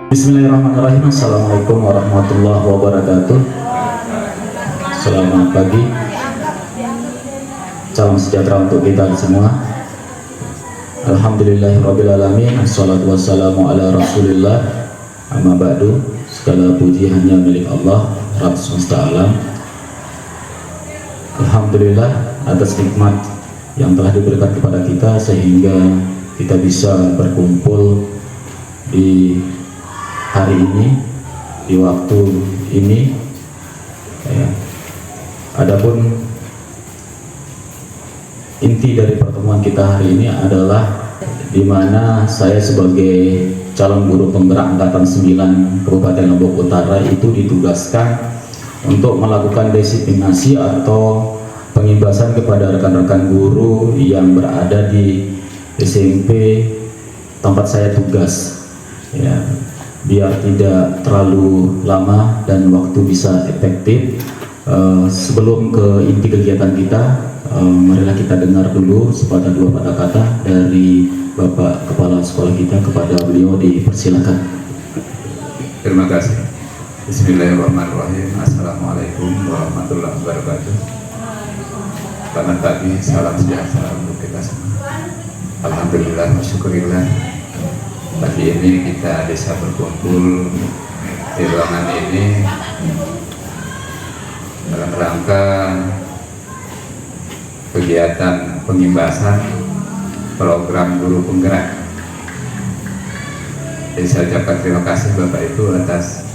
Bismillahirrahmanirrahim. Assalamualaikum warahmatullahi wabarakatuh. Selamat pagi. Salam sejahtera untuk kita semua. Alhamdulillahirrabbilalamin. Assalatu wassalamu ala rasulillah. Amma ba'du. Segala puji hanya milik Allah, Rabb semesta alam. Alhamdulillah atas nikmat yang telah diberikan kepada kita sehingga kita bisa berkumpul di hari ini, di waktu ini ya. Adapun inti dari pertemuan kita hari ini adalah di mana saya sebagai calon guru penggerak angkatan 9 Kabupaten Lombok Utara itu ditugaskan untuk melakukan disiplinasi atau pengimbasan kepada rekan-rekan guru yang berada di SMP tempat saya tugas ya, biar tidak terlalu lama dan waktu bisa efektif. Sebelum ke inti kegiatan kita, marilah kita dengar dulu sepatah dua patah kata dari Bapak Kepala Sekolah kita. Kepada beliau dipersilakan. Terima kasih. Bismillahirrahmanirrahim. Assalamualaikum warahmatullahi wabarakatuh. Selamat pagi, salam sejahtera untuk kita semua. Alhamdulillah, syukurillah. Pagi ini kita bisa berkumpul di ruangan ini dalam rangka kegiatan pengimbasan program guru penggerak. Jadi saya ucapkan terima kasih Bapak Ibu atas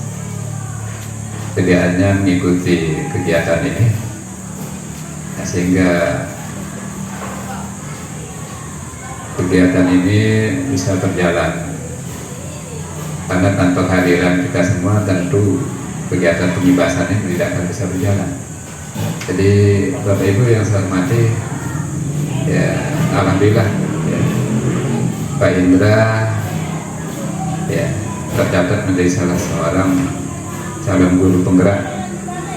sediaannya mengikuti kegiatan ini, sehingga kegiatan ini bisa berjalan. Karena tanpa kehadiran kita semua tentu kegiatan pengimbasan ini tidak akan bisa berjalan. Jadi Bapak Ibu yang saya hormati, ya alhamdulillah ya, Pak Indra ya tercatat menjadi salah seorang calon guru penggerak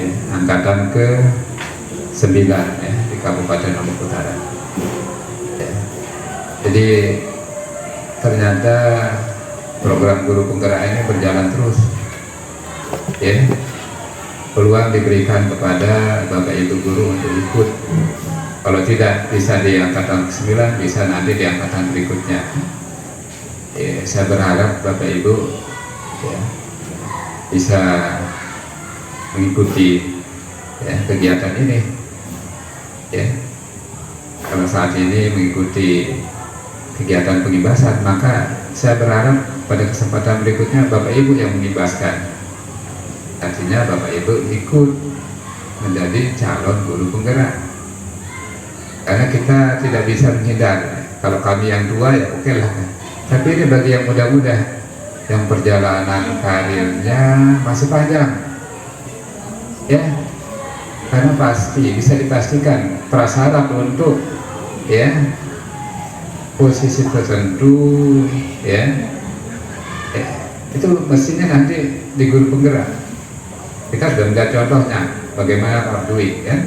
ya, angkatan ke-9 ya, di Kabupaten Lombok Utara. Ya. Jadi ternyata program guru penggerak ini berjalan terus ya. Peluang diberikan kepada Bapak Ibu guru untuk ikut, kalau tidak bisa di angkatan ke-9, bisa nanti di angkatan berikutnya ya. Saya berharap Bapak Ibu ya, bisa mengikuti ya, kegiatan ini ya. Kalau saat ini mengikuti kegiatan pengimbasan, maka saya berharap pada kesempatan berikutnya Bapak Ibu yang mengibaskan. Artinya Bapak Ibu ikut menjadi calon guru penggerak. Karena kita tidak bisa menghindar. Kalau kami yang tua ya oke lah. Tapi ini bagi yang muda-muda, yang perjalanan karirnya masih panjang ya. Karena pasti bisa dipastikan prasyarat untuk ya posisi tertentu ya, itu mestinya nanti di guru penggerak. Kita sudah melihat contohnya bagaimana Pak Dwi ya.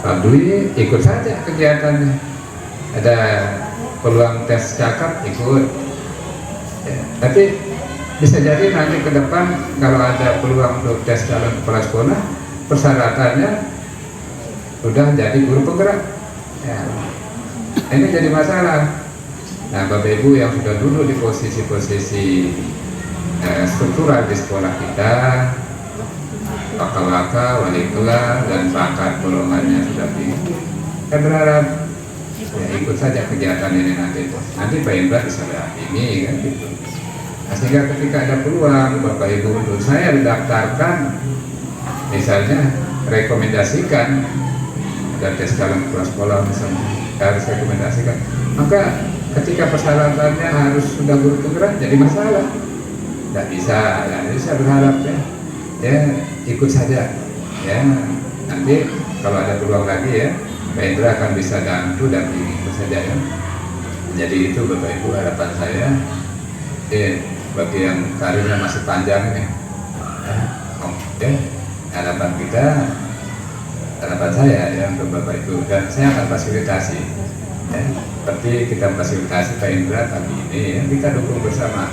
Pak Dwi ikut saja kegiatannya, ada peluang tes cakap ikut ya. Tapi bisa jadi nanti ke depan kalau ada peluang untuk tes calon kepala sekolah, persyaratannya sudah jadi guru penggerak ya. Ini jadi masalah. Nah Bapak Ibu yang sudah dulu di posisi-posisi struktural di sekolah kita, waka-waka, wali kelas dan pangkat golongannya sudah tinggi, saya berharap ya, ikut saja kegiatan ini nanti Pak Indra bisa dampingi kan gitu. Nah, sehingga ketika ada peluang Bapak Ibu untuk saya didaftarkan, misalnya rekomendasikan ada tes calon kepala sekolah misalnya, harus rekomendasikan, maka ketika persyaratannya harus sudah guru penggerak jadi masalah, tidak bisa ya. Jadi saya berharap ya ikut saja ya, nanti kalau ada peluang lagi ya Pak Indra akan bisa bantu dan ikut saja ya. Jadi itu Bapak Ibu harapan saya bagi yang karirnya masih panjang ini ya, oke, harapan kita, harapan saya ya untuk Bapak Ibu, dan saya akan fasilitasi ya, seperti kita fasilitasi Pak Indra kali ini ya, kita dukung bersama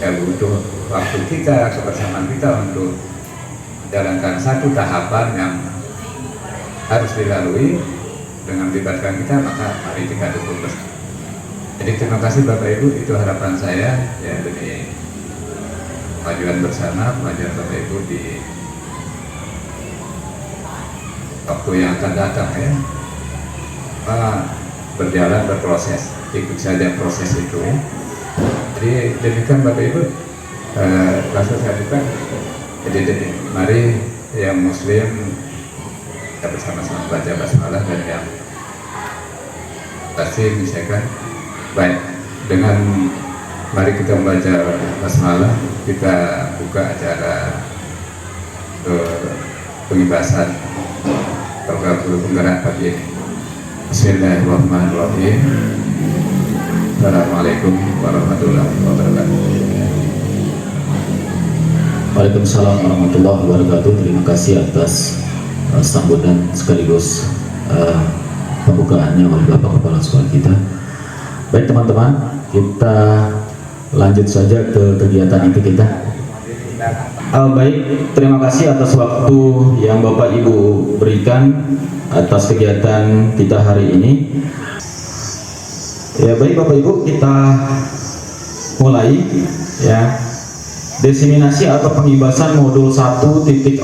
ya butuh waktu kita, kebersamaan kita untuk menjalankan satu tahapan yang harus dilalui dengan melibatkan kita, maka mari kita dukung bersama. Jadi terima kasih Bapak Ibu, itu harapan saya ya demi kemajuan bersama, kemajuan Bapak Ibu di waktu yang akan datang ya. Berjalan, berproses, ikut saja proses itu. Jadi demikian Bapak Ibu, langsung saya buka. Jadi mari yang Muslim kita bersama-sama baca basmalah, dan yang pasti misalkan baik dengan mari kita membaca basmalah, kita buka acara pengibasan program guru penggerak pagi ini. Bismillahirrahmanirrahim. Assalamualaikum warahmatullahi wabarakatuh. Waalaikumsalam warahmatullahi wabarakatuh. Terima kasih atas sambutan sekaligus pembukaannya oleh Bapak Kepala Sekolah kita. Baik teman-teman, kita lanjut saja ke kegiatan inti kita. Baik, terima kasih atas waktu yang Bapak Ibu berikan atas kegiatan kita hari ini. Ya baik Bapak Ibu, kita mulai ya. Diseminasi atau pengibasan modul 1.4.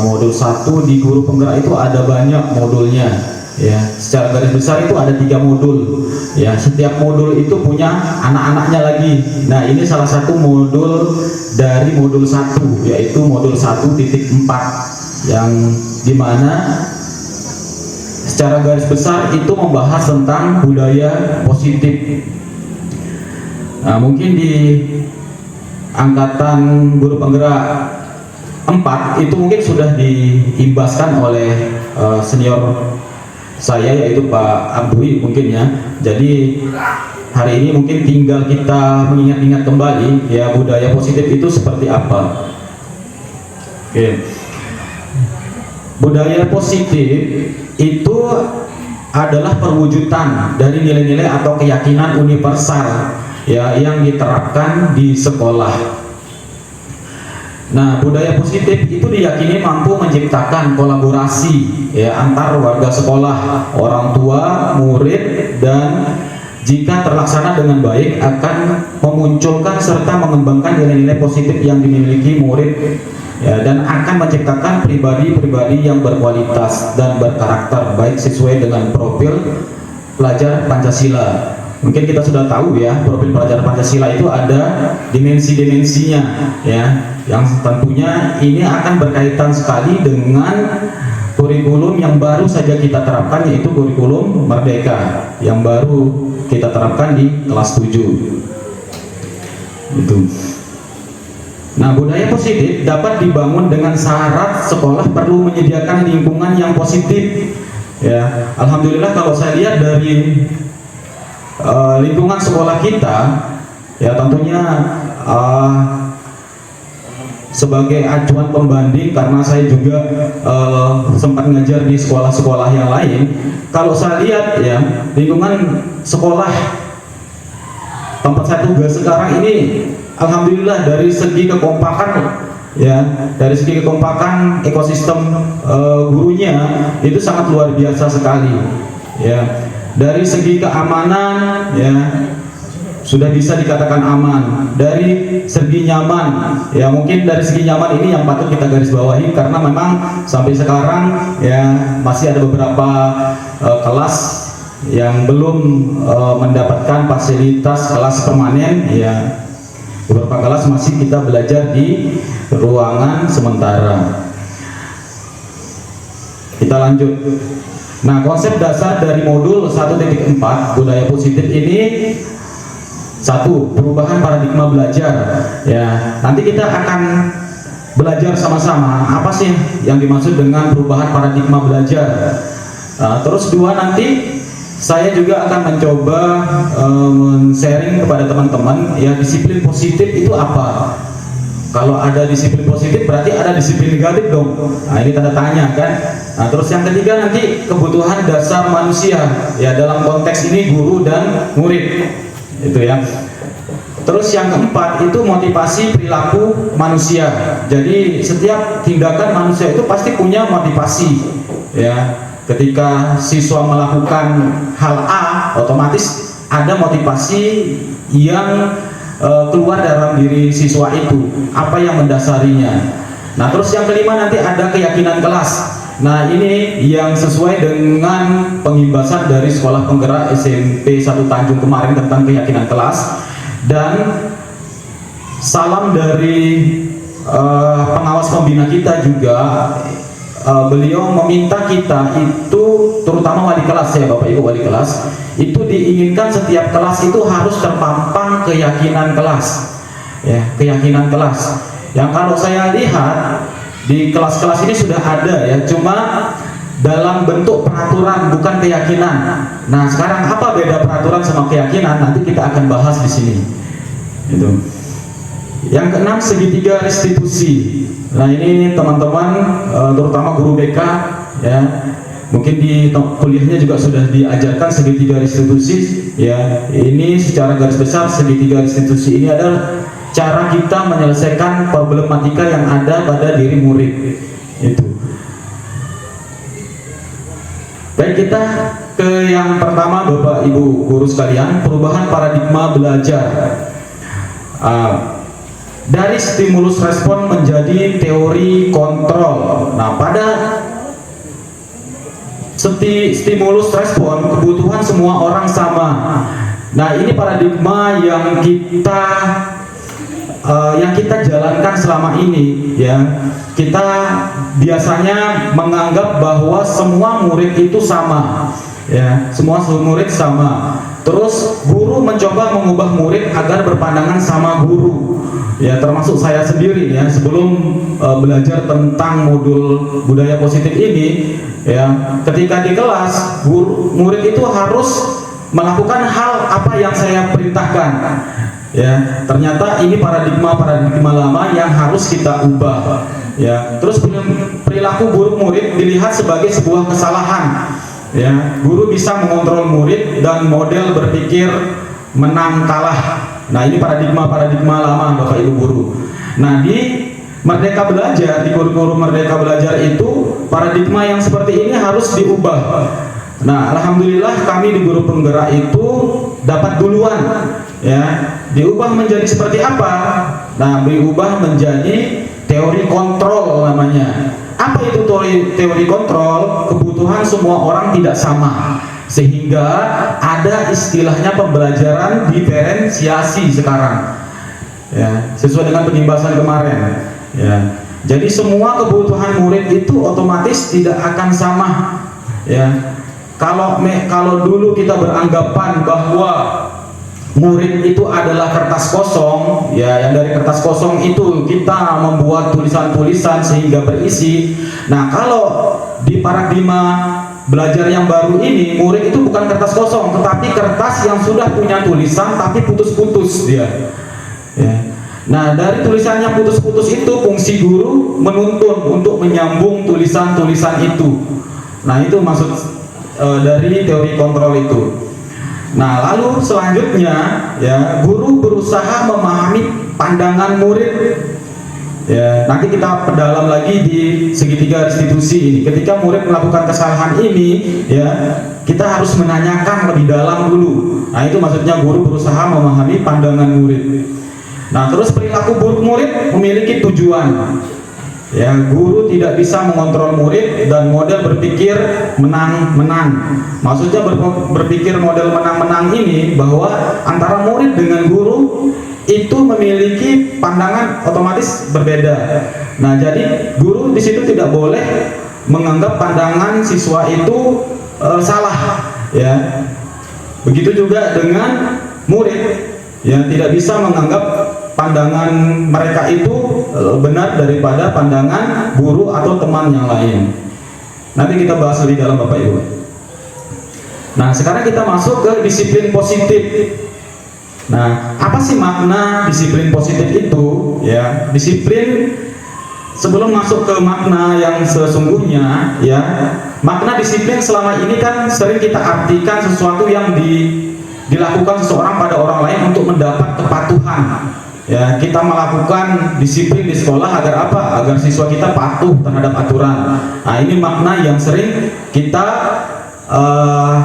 Modul 1 di guru penggerak itu ada banyak modulnya ya. Secara garis besar itu ada 3 modul ya. Setiap modul itu punya anak-anaknya lagi. Nah ini salah satu modul dari modul 1, yaitu modul 1.4, yang dimana secara garis besar itu membahas tentang budaya positif. Nah, mungkin di angkatan guru penggerak 4 itu mungkin sudah diimbaskan oleh senior saya, yaitu Pak Abdui mungkin ya. Jadi hari ini mungkin tinggal kita mengingat-ingat kembali ya, budaya positif itu seperti apa. Oke. Budaya positif itu adalah perwujudan dari nilai-nilai atau keyakinan universal ya yang diterapkan di sekolah. Nah, budaya positif itu diyakini mampu menciptakan kolaborasi ya antar warga sekolah, orang tua, murid, dan jika terlaksana dengan baik akan memunculkan serta mengembangkan nilai-nilai positif yang dimiliki murid ya, dan akan menciptakan pribadi-pribadi yang berkualitas dan berkarakter baik sesuai dengan profil pelajar Pancasila. Mungkin kita sudah tahu ya, profil pelajar Pancasila itu ada dimensi-dimensinya ya, yang tentunya ini akan berkaitan sekali dengan kurikulum yang baru saja kita terapkan, yaitu kurikulum Merdeka yang baru kita terapkan di kelas 7 itu. Nah, budaya positif dapat dibangun dengan syarat sekolah perlu menyediakan lingkungan yang positif ya. Alhamdulillah kalau saya lihat dari lingkungan sekolah kita ya, tentunya sebagai acuan pembanding, karena saya juga sempat ngajar di sekolah-sekolah yang lain. Kalau saya lihat ya, lingkungan sekolah tempat saya tugas sekarang ini, alhamdulillah dari segi kekompakan ya, dari segi kekompakan ekosistem gurunya itu sangat luar biasa sekali ya. Dari segi keamanan ya, sudah bisa dikatakan aman. Dari segi nyaman ya, mungkin dari segi nyaman ini yang patut kita garis bawahi, karena memang sampai sekarang ya masih ada beberapa kelas yang belum mendapatkan fasilitas kelas permanen ya. Beberapa kelas masih kita belajar di ruangan sementara. Kita lanjut. Nah, konsep dasar dari modul 1.4 budaya positif ini, 1, perubahan paradigma belajar ya. Nanti kita akan belajar sama-sama apa sih yang dimaksud dengan perubahan paradigma belajar. Terus 2, nanti saya juga akan mencoba sharing kepada teman-teman ya, disiplin positif itu apa. Kalau ada disiplin positif berarti ada disiplin negatif dong. Nah, ini tanda tanya kan. Nah, terus yang ketiga nanti kebutuhan dasar manusia ya, dalam konteks ini guru dan murid itu ya. Terus yang keempat itu motivasi perilaku manusia. Jadi setiap tindakan manusia itu pasti punya motivasi, ya. Ketika siswa melakukan hal A, otomatis ada motivasi yang keluar dalam diri siswa itu, apa yang mendasarinya. Nah, terus yang kelima nanti ada keyakinan kelas. Nah, ini yang sesuai dengan pengimbasan dari Sekolah Penggerak SMP 1 Tanjung kemarin tentang keyakinan kelas. Dan salam dari pengawas pembina kita juga, beliau meminta kita itu, terutama wali kelas ya Bapak Ibu wali kelas, itu diinginkan setiap kelas itu harus terpampang keyakinan kelas, ya, keyakinan kelas. Yang kalau saya lihat di kelas-kelas ini sudah ada ya, cuma dalam bentuk peraturan bukan keyakinan. Nah, sekarang apa beda peraturan sama keyakinan? Nanti kita akan bahas di sini. Itu. Yang keenam, segitiga restitusi. Nah, ini teman-teman, terutama guru BK, ya, mungkin di kuliahnya juga sudah diajarkan segitiga restitusi. Ya, ini secara garis besar segitiga restitusi ini adalah cara kita menyelesaikan problematika yang ada pada diri murid. Itu. Baik, kita ke yang pertama Bapak Ibu guru sekalian, perubahan paradigma belajar. Dari stimulus respon menjadi teori kontrol. Nah, pada stimulus respon kebutuhan semua orang sama. Nah, ini paradigma yang kita jalankan selama ini, ya. Kita biasanya menganggap bahwa semua murid itu sama, ya, semua murid sama. Terus guru mencoba mengubah murid agar berpandangan sama guru, ya, termasuk saya sendiri ya. Sebelum belajar tentang modul budaya positif ini, ya, ketika di kelas murid itu harus melakukan hal apa yang saya perintahkan. Ya, ternyata ini paradigma lama yang harus kita ubah. Ya, terus perilaku buruk murid dilihat sebagai sebuah kesalahan. Ya, guru bisa mengontrol murid dan model berpikir menang kalah. Nah, ini paradigma lama Bapak Ibu guru. Nah, di Merdeka Belajar, di kurikulum Merdeka Belajar itu paradigma yang seperti ini harus diubah. Nah, alhamdulillah kami di Guru Penggerak itu dapat duluan, ya. Diubah menjadi seperti apa? Nah, diubah menjadi teori kontrol namanya. Apa itu teori kontrol? Kebutuhan semua orang tidak sama, sehingga ada istilahnya pembelajaran diferensiasi sekarang, ya, sesuai dengan penimbasan kemarin, ya. Jadi semua kebutuhan murid itu otomatis tidak akan sama, ya. Kalau dulu kita beranggapan bahwa murid itu adalah kertas kosong, ya, yang dari kertas kosong itu kita membuat tulisan-tulisan sehingga berisi. Nah, kalau di paradigma belajar yang baru ini, murid itu bukan kertas kosong, tetapi kertas yang sudah punya tulisan tapi putus-putus dia. Ya. Nah, dari tulisan yang putus-putus itu fungsi guru menuntun untuk menyambung tulisan-tulisan itu. Nah, itu maksud dari teori kontrol itu. Nah, lalu selanjutnya, ya, guru berusaha memahami pandangan murid. Ya, nanti kita perdalam lagi di segitiga restitusi ini. Ketika murid melakukan kesalahan ini, ya, kita harus menanyakan lebih dalam dulu. Nah, itu maksudnya guru berusaha memahami pandangan murid. Nah, terus perilaku buruk murid memiliki tujuan. Ya, guru tidak bisa mengontrol murid dan model berpikir menang-menang. Maksudnya berpikir model menang-menang ini bahwa antara murid dengan guru itu memiliki pandangan otomatis berbeda. Nah, jadi guru di situ tidak boleh menganggap pandangan siswa itu salah, ya. Begitu juga dengan murid, ya, tidak bisa menganggap pandangan mereka itu benar daripada pandangan guru atau teman yang lain. Nanti kita bahas lebih dalam Bapak Ibu. Nah, sekarang kita masuk ke disiplin positif. Nah, apa sih makna disiplin positif itu? Ya, disiplin, sebelum masuk ke makna yang sesungguhnya, ya, makna disiplin selama ini kan sering kita artikan sesuatu yang dilakukan seseorang pada orang lain untuk mendapat kepatuhan. Ya, kita melakukan disiplin di sekolah agar apa? Agar siswa kita patuh terhadap aturan. Nah, ini makna yang sering kita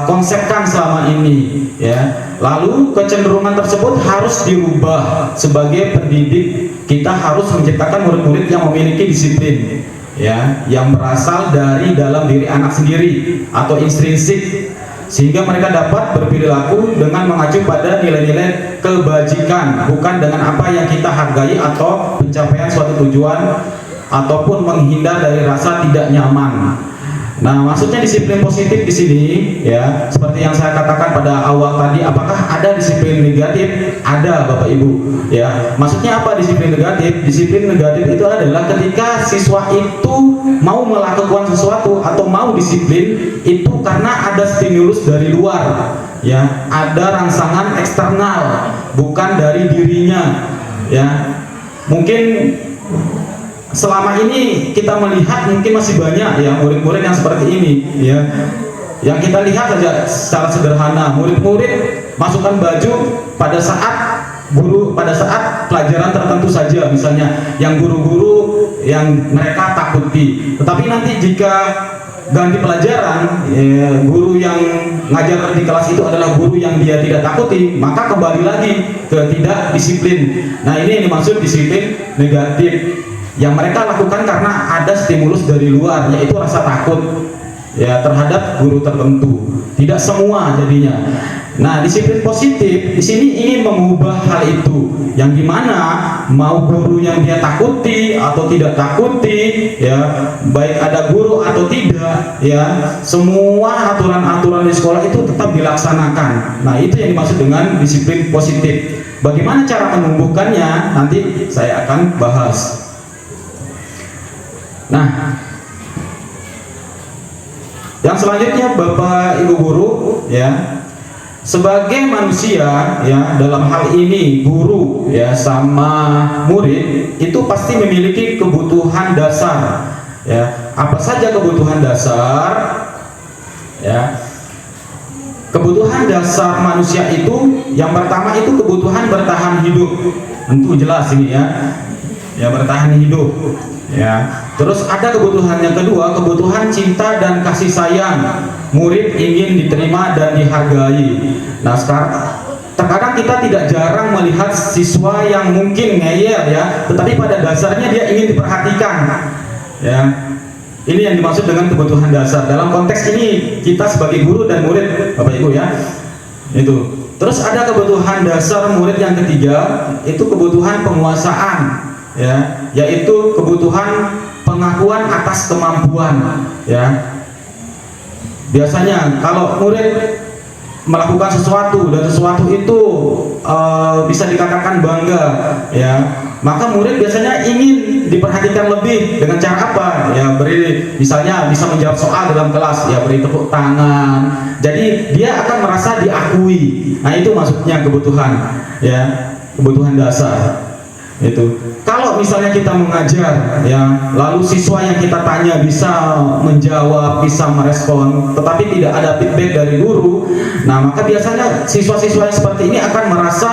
konsepkan selama ini, ya. Lalu kecenderungan tersebut harus dirubah. Sebagai pendidik, kita harus menciptakan murid-murid yang memiliki disiplin, ya, yang berasal dari dalam diri anak sendiri atau intrinsik, sehingga mereka dapat berperilaku dengan mengacu pada nilai-nilai kebajikan, bukan dengan apa yang kita hargai atau pencapaian suatu tujuan ataupun menghindar dari rasa tidak nyaman. Nah, maksudnya disiplin positif di sini, ya, seperti yang saya katakan pada awal tadi, apakah ada disiplin negatif? Ada, Bapak Ibu. Ya, maksudnya apa disiplin negatif? Disiplin negatif itu adalah ketika siswa itu mau melakukan sesuatu atau mau disiplin itu karena ada stimulus dari luar, ya, ada rangsangan eksternal, bukan dari dirinya, ya. Mungkin selama ini kita melihat mungkin masih banyak ya murid-murid yang seperti ini, ya, yang kita lihat saja secara sederhana, murid-murid masukkan baju pada saat pelajaran tertentu saja, misalnya yang guru-guru yang mereka takuti, tetapi nanti jika ganti pelajaran, ya, guru yang ngajar di kelas itu adalah guru yang dia tidak takuti, maka kembali lagi ke tidak disiplin. Nah, ini yang dimaksud disiplin negatif, yang mereka lakukan karena ada stimulus dari luar, yaitu rasa takut, ya, terhadap guru tertentu. Tidak semua jadinya. Nah, disiplin positif di sini ingin mengubah hal itu, yang dimana mau guru yang dia takuti atau tidak takuti, ya, baik ada guru atau tidak, ya, semua aturan-aturan di sekolah itu tetap dilaksanakan. Nah, itu yang dimaksud dengan disiplin positif. Bagaimana cara menumbuhkannya? Nanti saya akan bahas. Nah, yang selanjutnya Bapak Ibu guru, ya, sebagai manusia, ya, dalam hal ini guru, ya, sama murid itu pasti memiliki kebutuhan dasar, ya. Apa saja kebutuhan dasar? Ya, kebutuhan dasar manusia itu yang pertama itu kebutuhan bertahan hidup, tentu jelas ini, ya, bertahan hidup. Ya, terus ada kebutuhan yang kedua, kebutuhan cinta dan kasih sayang. Murid ingin diterima dan dihargai. Nah, sekarang terkadang kita tidak jarang melihat siswa yang mungkin ngeyel, ya, tetapi pada dasarnya dia ingin diperhatikan. Ya, ini yang dimaksud dengan kebutuhan dasar. Dalam konteks ini kita sebagai guru dan murid, Bapak Ibu, ya, itu. Terus ada kebutuhan dasar murid yang ketiga, itu kebutuhan penguasaan, ya, yaitu kebutuhan pengakuan atas kemampuan, ya. Biasanya kalau murid melakukan sesuatu dan sesuatu itu bisa dikatakan bangga, ya, maka murid biasanya ingin diperhatikan lebih dengan cara apa? Ya, beri, misalnya bisa menjawab soal dalam kelas, ya, beri tepuk tangan. Jadi dia akan merasa diakui. Nah, itu maksudnya kebutuhan, ya, kebutuhan dasar. Itu kalau misalnya kita mengajar, ya, lalu siswa yang kita tanya bisa menjawab, bisa merespon, tetapi tidak ada feedback dari guru, nah, maka biasanya siswa-siswa yang seperti ini akan merasa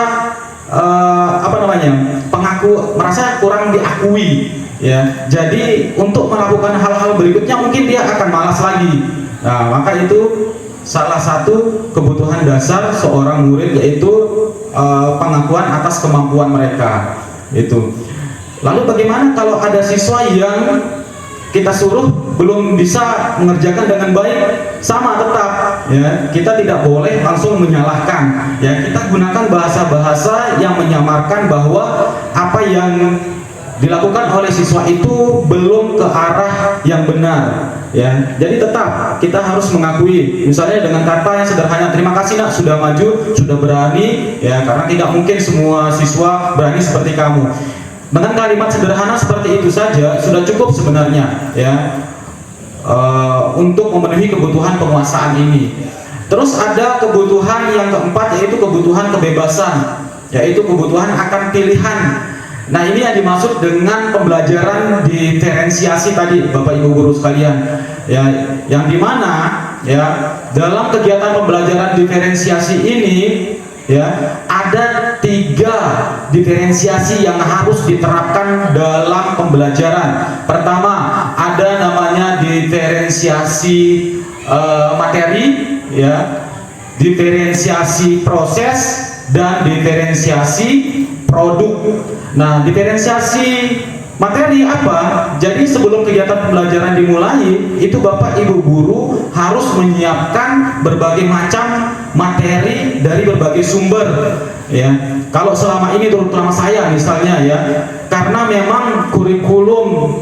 merasa kurang diakui, ya. Jadi untuk melakukan hal-hal berikutnya mungkin dia akan malas lagi. Nah, maka itu salah satu kebutuhan dasar seorang murid, yaitu pengakuan atas kemampuan mereka. Itu. Lalu bagaimana kalau ada siswa yang kita suruh belum bisa mengerjakan dengan baik? Sama tetap, ya, kita tidak boleh langsung menyalahkan, ya, kita gunakan bahasa-bahasa yang menyamarkan bahwa apa yang dilakukan oleh siswa itu belum ke arah yang benar, ya. Jadi tetap kita harus mengakui, misalnya dengan kata yang sederhana, terima kasih nak sudah maju, sudah berani, ya, karena tidak mungkin semua siswa berani seperti kamu. Dengan kalimat sederhana seperti itu saja sudah cukup sebenarnya, ya, untuk memenuhi kebutuhan penguasaan ini. Terus ada kebutuhan yang keempat, yaitu kebutuhan kebebasan, yaitu kebutuhan akan pilihan. Nah, ini yang dimaksud dengan pembelajaran diferensiasi tadi, Bapak Ibu guru sekalian, ya, yang dimana, ya, dalam kegiatan pembelajaran diferensiasi ini ya, ada 3 diferensiasi yang harus diterapkan dalam pembelajaran. Pertama, ada namanya diferensiasi materi, ya, diferensiasi proses, dan diferensiasi produk. Nah, diferensiasi materi apa? Jadi sebelum kegiatan pembelajaran dimulai, itu Bapak Ibu guru harus menyiapkan berbagai macam materi dari berbagai sumber, ya. Kalau selama ini terutama saya misalnya, ya, karena memang kurikulum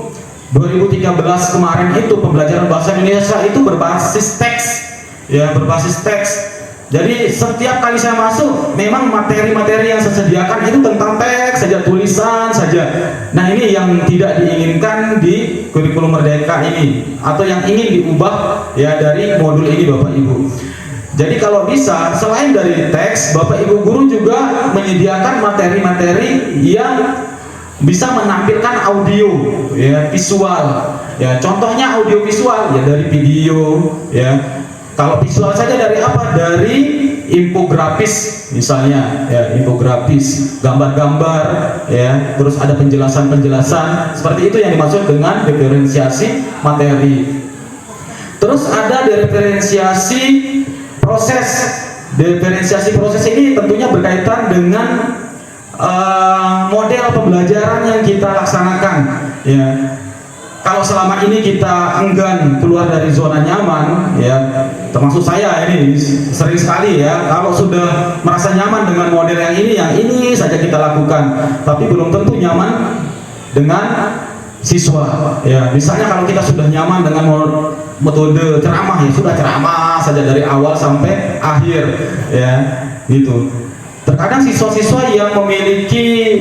2013 kemarin itu pembelajaran bahasa Indonesia itu berbasis teks, ya, berbasis teks. Jadi setiap kali saya masuk, memang materi-materi yang saya sediakan itu tentang teks saja, tulisan saja. Nah, ini yang tidak diinginkan di kurikulum Merdeka ini, atau yang ingin diubah, ya, dari modul ini Bapak Ibu. Jadi kalau bisa, selain dari teks, Bapak Ibu guru juga menyediakan materi-materi yang bisa menampilkan audio, ya, visual, ya. Contohnya audio visual, ya, dari video, ya. Kalau visual saja dari apa? Dari infografis misalnya, ya, infografis, gambar-gambar, ya, terus ada penjelasan-penjelasan. Seperti itu yang dimaksud dengan diferensiasi materi. Terus ada diferensiasi proses. Diferensiasi proses ini tentunya berkaitan dengan model pembelajaran yang kita laksanakan, ya. Kalau selama ini kita enggan keluar dari zona nyaman, ya, termasuk saya ini sering sekali, ya, kalau sudah merasa nyaman dengan model yang ini saja kita lakukan, tapi belum tentu nyaman dengan siswa, ya. Misalnya kalau kita sudah nyaman dengan metode ceramah, ya sudah ceramah saja dari awal sampai akhir, ya, gitu. Terkadang siswa-siswa yang memiliki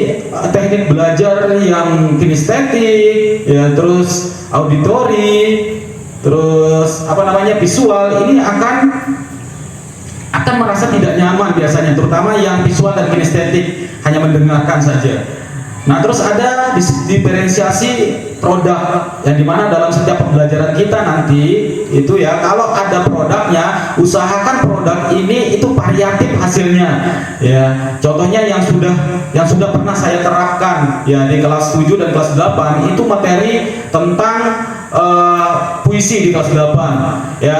teknik belajar yang kinestetik, ya, terus auditori, terus visual, ini akan merasa tidak nyaman biasanya, terutama yang visual dan kinestetik, hanya mendengarkan saja. Nah, terus ada diferensiasi produk, yang dimana dalam setiap pembelajaran kita nanti itu, ya, kalau ada produknya, usahakan produk ini itu variatif hasilnya, ya. Contohnya yang sudah pernah saya terapkan, ya, di kelas 7 dan kelas 8 itu materi tentang puisi di kelas 8, ya.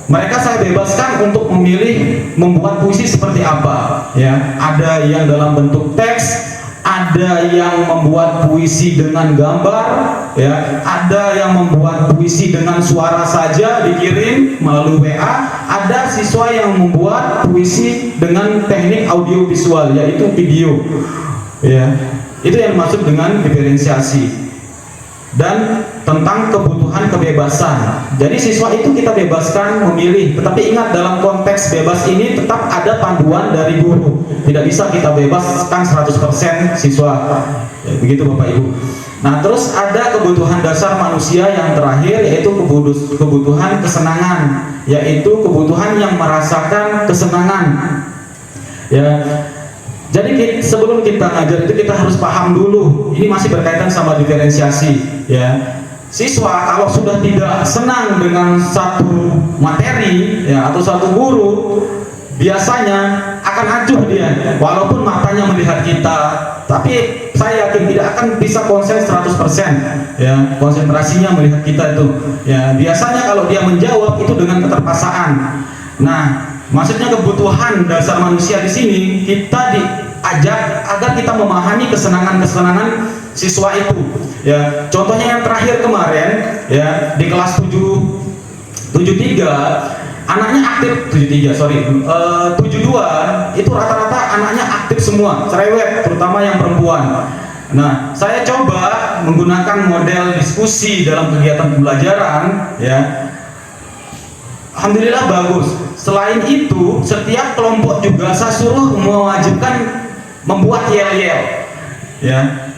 Mereka saya bebaskan untuk memilih membuat puisi seperti apa, ya. Ada yang dalam bentuk teks, ada yang membuat puisi dengan gambar, ya, ada yang membuat puisi dengan suara saja dikirim melalui WA, ada siswa yang membuat puisi dengan teknik audio visual, yaitu video, ya. Itu yang dimaksud dengan diferensiasi. Dan tentang kebutuhan kebebasan. Jadi siswa itu kita bebaskan memilih, tetapi ingat, dalam konteks bebas ini tetap ada panduan dari guru. Tidak bisa kita bebaskan 100% siswa, ya, begitu Bapak Ibu. Nah, terus ada kebutuhan dasar manusia yang terakhir, yaitu kebutuhan kesenangan, yaitu kebutuhan yang merasakan kesenangan, ya. Jadi sebelum kita ngajar itu kita harus paham dulu, ini masih berkaitan sama diferensiasi, ya. Siswa kalau sudah tidak senang dengan satu materi, ya, atau satu guru, biasanya akan acuh dia, walaupun matanya melihat kita, tapi saya yakin tidak akan bisa konsen 100%, ya, konsentrasinya melihat kita itu, ya. Biasanya kalau dia menjawab itu dengan keterpaksaan. Nah, maksudnya kebutuhan dasar manusia di sini kita diajak agar kita memahami kesenangan-kesenangan siswa itu, ya. Contohnya yang terakhir kemarin, ya, di kelas 73 anaknya aktif, 72 itu rata-rata anaknya aktif semua, cerewet, terutama yang perempuan. Nah, saya coba menggunakan model diskusi dalam kegiatan pembelajaran, ya. Alhamdulillah bagus. Selain itu, setiap kelompok juga saya suruh mewajibkan membuat yel-yel, ya.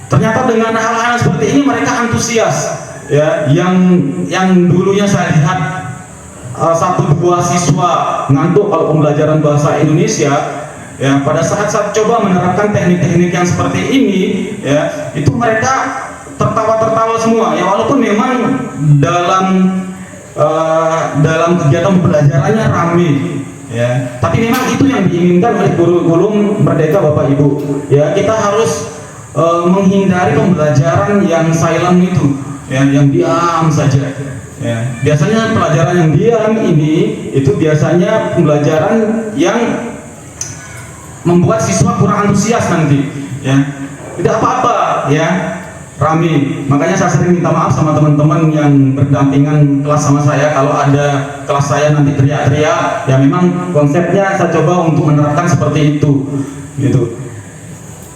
Ternyata dengan hal-hal seperti ini mereka antusias, ya. Yang dulunya saya lihat 1-2 siswa ngantuk kalau pembelajaran bahasa Indonesia, ya, pada saat saya coba menerapkan teknik-teknik yang seperti ini, ya, itu mereka tertawa-tertawa semua, ya, walaupun memang dalam kegiatan pembelajarannya ramai, ya. Tapi memang itu yang diinginkan oleh kurikulum Merdeka Bapak Ibu. Ya, kita harus menghindari pembelajaran yang silent itu, ya, yang diam saja. Ya, biasanya pelajaran yang diam ini itu biasanya pembelajaran yang membuat siswa kurang antusias nanti, ya. Tidak apa-apa, ya, rame. Makanya saya sering minta maaf sama teman-teman yang berdampingan kelas sama saya kalau ada kelas saya nanti teriak-teriak. Ya memang konsepnya saya coba untuk menerapkan seperti itu, gitu.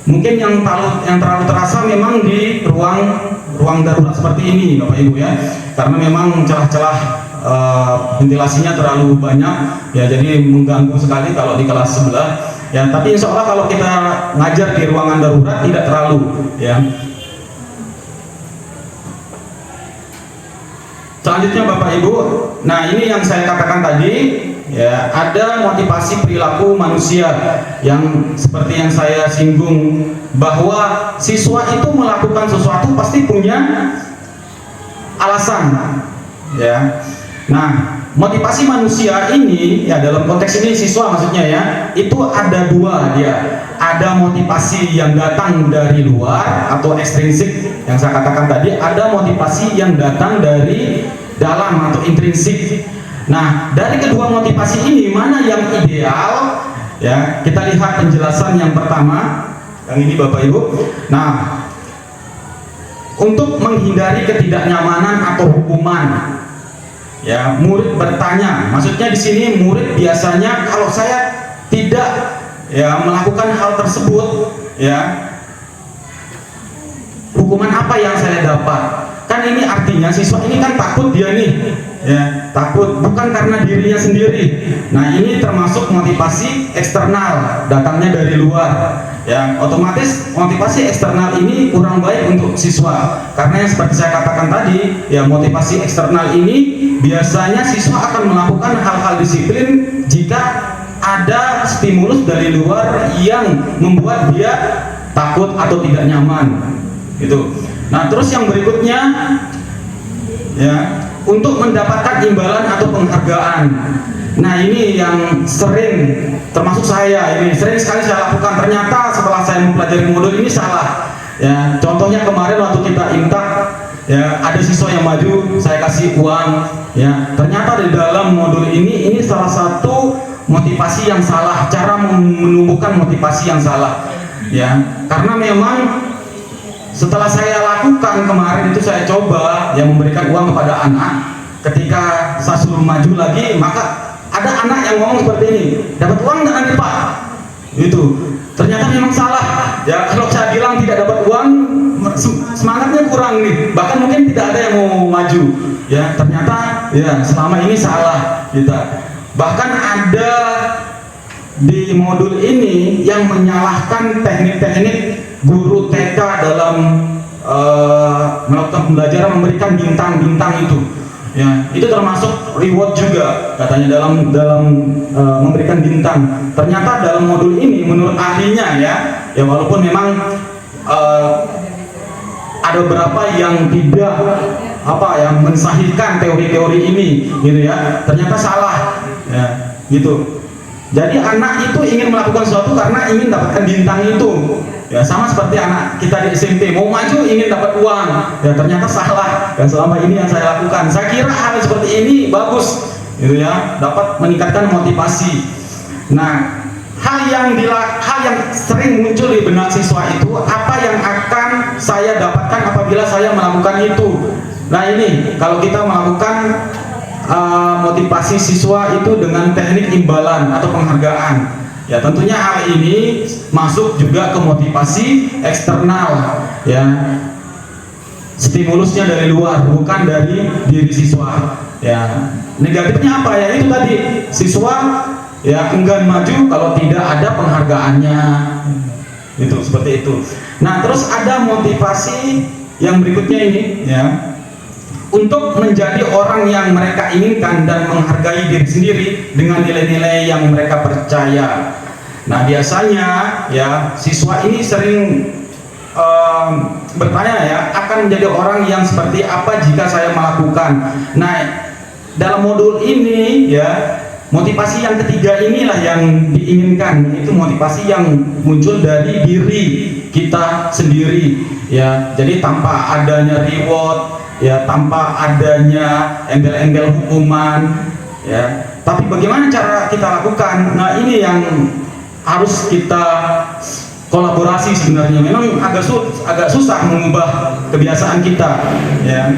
Mungkin yang terlalu terasa memang di ruang darurat seperti ini, Bapak Ibu, ya, karena memang celah-celah ventilasinya terlalu banyak, ya, jadi mengganggu sekali kalau di kelas sebelah, ya. Tapi insya Allah kalau kita ngajar di ruangan darurat tidak terlalu, ya. Selanjutnya Bapak Ibu, nah ini yang saya katakan tadi, ya, ada motivasi perilaku manusia yang seperti yang saya singgung, bahwa siswa itu melakukan sesuatu pasti punya alasan, ya. Nah, motivasi manusia ini, ya, dalam konteks ini siswa maksudnya, ya, itu ada dua dia. Ada motivasi yang datang dari luar atau ekstrinsik yang saya katakan tadi, ada motivasi yang datang dari dalam atau intrinsik. Nah, dari kedua motivasi ini mana yang ideal? Ya, kita lihat penjelasan yang pertama, yang ini Bapak Ibu. Nah, untuk menghindari ketidaknyamanan atau hukuman, ya, murid bertanya. Maksudnya di sini murid biasanya kalau saya tidak, ya, melakukan hal tersebut, ya, hukuman apa yang saya dapat? Kan ini artinya siswa ini kan takut dia nih, ya, takut bukan karena dirinya sendiri. Nah, ini termasuk motivasi eksternal, datangnya dari luar, ya. Otomatis motivasi eksternal ini kurang baik untuk siswa, karena yang seperti saya katakan tadi, ya, motivasi eksternal ini biasanya siswa akan melakukan hal-hal disiplin jika ada stimulus dari luar yang membuat dia takut atau tidak nyaman, gitu. Nah, terus yang berikutnya, ya, untuk mendapatkan imbalan atau penghargaan. Nah, ini yang sering, termasuk saya, ini sering sekali saya lakukan. Ternyata setelah saya mempelajari modul ini salah, ya. Contohnya kemarin waktu kita imtak, ya, ada siswa yang maju, saya kasih uang, ya. Ternyata di dalam modul ini salah satu motivasi yang salah, cara menumbuhkan motivasi yang salah, ya. Karena memang setelah saya lakukan kemarin itu, saya coba, yang memberikan uang kepada anak. Ketika saya suruh maju lagi, maka ada anak yang ngomong seperti ini, dapat uang nggak nanti Pak? Itu ternyata memang salah, ya. Kalau saya bilang tidak dapat uang, semangatnya kurang nih, bahkan mungkin tidak ada yang mau maju, ya. Ternyata, ya, selama ini salah kita. Bahkan ada di modul ini yang menyalahkan teknik-teknik guru TK dalam melakukan pembelajaran, memberikan bintang-bintang itu, ya. Itu termasuk reward juga katanya dalam memberikan bintang. Ternyata dalam modul ini menurut ahlinya, ya, walaupun memang ada beberapa yang tidak yang mensahihkan teori-teori ini, gitu, ya. Ternyata salah, ya, gitu. Jadi anak itu ingin melakukan sesuatu karena ingin dapatkan bintang itu, ya. Sama seperti anak kita di SMP mau maju ingin dapat uang, ya. Ternyata salah, dan selama ini yang saya lakukan, saya kira hal seperti ini bagus, gitu, ya, dapat meningkatkan motivasi. Nah, hal yang sering muncul di benak siswa itu, apa yang akan saya dapatkan apabila saya melakukan itu. Nah, ini kalau kita melakukan motivasi siswa itu dengan teknik imbalan atau penghargaan, ya, tentunya hal ini masuk juga ke motivasi eksternal, ya, stimulusnya dari luar bukan dari diri siswa, ya. Negatifnya apa, ya, itu tadi siswa, ya, enggan maju kalau tidak ada penghargaannya, itu seperti itu. Nah, terus ada motivasi yang berikutnya ini, ya, untuk menjadi orang yang mereka inginkan dan menghargai diri sendiri dengan nilai-nilai yang mereka percaya. Nah, biasanya, ya, siswa ini sering bertanya, ya, akan menjadi orang yang seperti apa jika saya melakukan. Nah, dalam modul ini, ya, motivasi yang ketiga inilah yang diinginkan, itu motivasi yang muncul dari diri kita sendiri ya. Jadi tanpa adanya reward ya, tanpa adanya embel-embel hukuman ya. Tapi bagaimana cara kita lakukan? Nah, ini yang harus kita kolaborasi sebenarnya. Memang agak susah mengubah kebiasaan kita ya.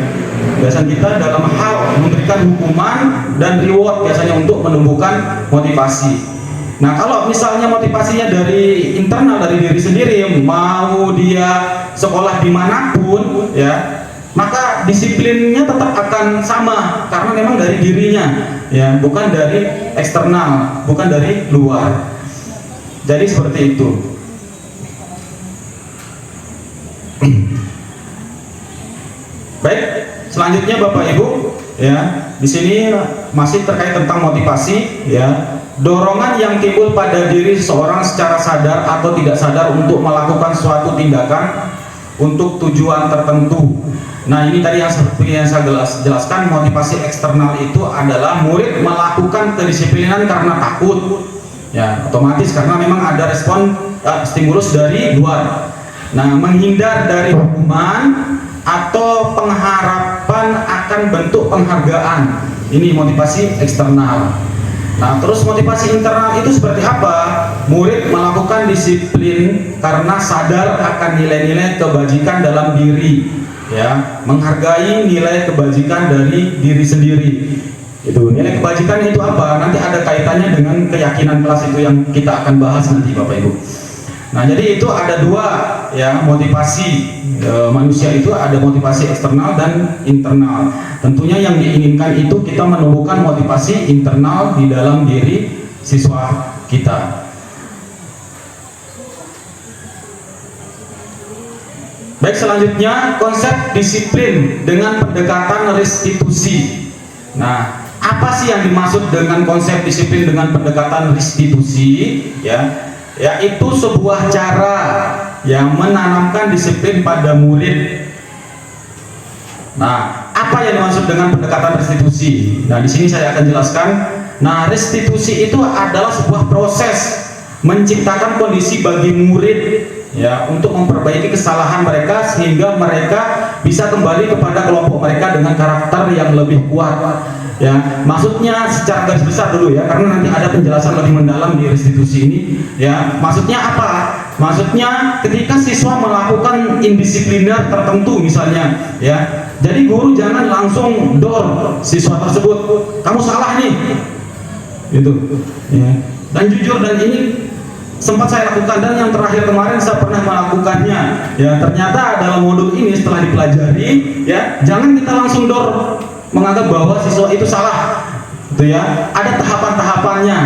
Kebiasaan kita dalam hal memberikan hukuman dan reward biasanya untuk menumbuhkan motivasi. Nah, kalau misalnya motivasinya dari internal, dari diri sendiri, mau dia sekolah dimanapun ya, maka disiplinnya tetap akan sama karena memang dari dirinya ya, bukan dari eksternal, bukan dari luar. Jadi seperti itu. Baik, selanjutnya Bapak Ibu ya, di sini masih terkait tentang motivasi ya. Dorongan yang timbul pada diri seseorang secara sadar atau tidak sadar untuk melakukan suatu tindakan untuk tujuan tertentu. Nah, ini tadi yang seperti yang saya jelaskan, motivasi eksternal itu adalah murid melakukan kedisiplinan karena takut ya, otomatis karena memang ada respon stimulus dari luar. Nah, menghindar dari hukuman atau pengharapan akan bentuk penghargaan, ini motivasi eksternal. Nah, terus motivasi internal itu seperti apa? Murid melakukan disiplin karena sadar akan nilai-nilai kebajikan dalam diri ya, menghargai nilai kebajikan dari diri sendiri. Itu nilai kebajikan itu apa? Nanti ada kaitannya dengan keyakinan kelas itu yang kita akan bahas nanti Bapak Ibu. Nah, jadi itu ada dua ya motivasi manusia, itu ada motivasi eksternal dan internal. Tentunya yang diinginkan itu kita menumbuhkan motivasi internal di dalam diri siswa kita. Baik, selanjutnya konsep disiplin dengan pendekatan restitusi. Nah, apa sih yang dimaksud dengan konsep disiplin dengan pendekatan restitusi ya? Yaitu sebuah cara yang menanamkan disiplin pada murid. Nah, apa yang dimaksud dengan pendekatan restitusi? Nah, di sini saya akan jelaskan. Nah, restitusi itu adalah sebuah proses menciptakan kondisi bagi murid ya untuk memperbaiki kesalahan mereka sehingga mereka bisa kembali kepada kelompok mereka dengan karakter yang lebih kuat. Ya, maksudnya secara garis besar dulu ya, karena nanti ada penjelasan lebih mendalam di restitusi ini. Ya, maksudnya apa? Maksudnya ketika siswa melakukan indisipliner tertentu misalnya, ya, jadi guru jangan langsung dor siswa tersebut, kamu salah nih, gitu. Ya. Dan jujur, dan ini sempat saya lakukan, dan yang terakhir kemarin saya pernah melakukannya. Ya, ternyata dalam modul ini setelah dipelajari, ya, jangan kita langsung dor menganggap bahwa siswa itu salah, gitu ya. Ada tahapan-tahapannya.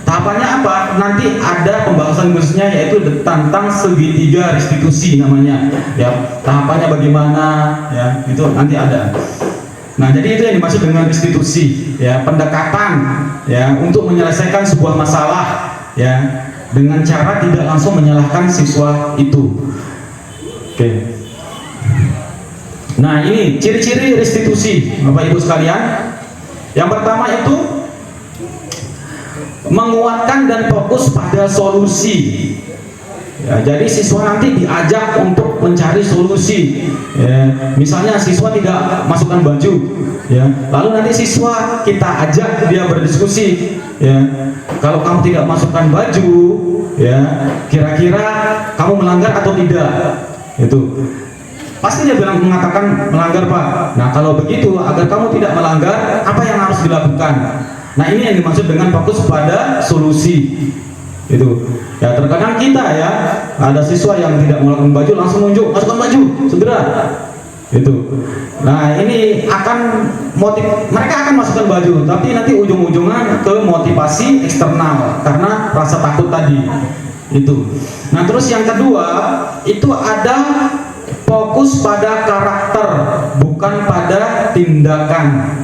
Tahapannya apa? Nanti ada pembahasan khususnya, yaitu tentang segitiga restitusi namanya. Ya, tahapannya bagaimana? Ya, itu nanti ada. Nah, jadi itu yang dimaksud dengan restitusi, ya, pendekatan, ya, untuk menyelesaikan sebuah masalah, ya, dengan cara tidak langsung menyalahkan siswa itu. Oke. Nah, ini ciri-ciri restitusi Bapak Ibu sekalian. Yang pertama itu menguatkan dan fokus pada solusi ya, jadi siswa nanti diajak untuk mencari solusi ya. Misalnya siswa tidak masukkan baju ya, lalu nanti siswa kita ajak dia berdiskusi ya, kalau kamu tidak masukkan baju ya, kira-kira kamu melanggar atau tidak, itu pasti dia bilang mengatakan melanggar Pak. Nah, kalau begitu, agar kamu tidak melanggar, apa yang harus dilakukan? Nah, ini yang dimaksud dengan fokus pada solusi. Itu ya, terkadang kita ya, ada siswa yang tidak melakukan baju langsung nunjuk, masukkan baju segera, itu. Nah, ini akan mereka akan masukkan baju, tapi nanti ujung-ujungnya ke motivasi eksternal karena rasa takut tadi itu. Nah, terus yang kedua itu ada fokus pada karakter, bukan pada tindakan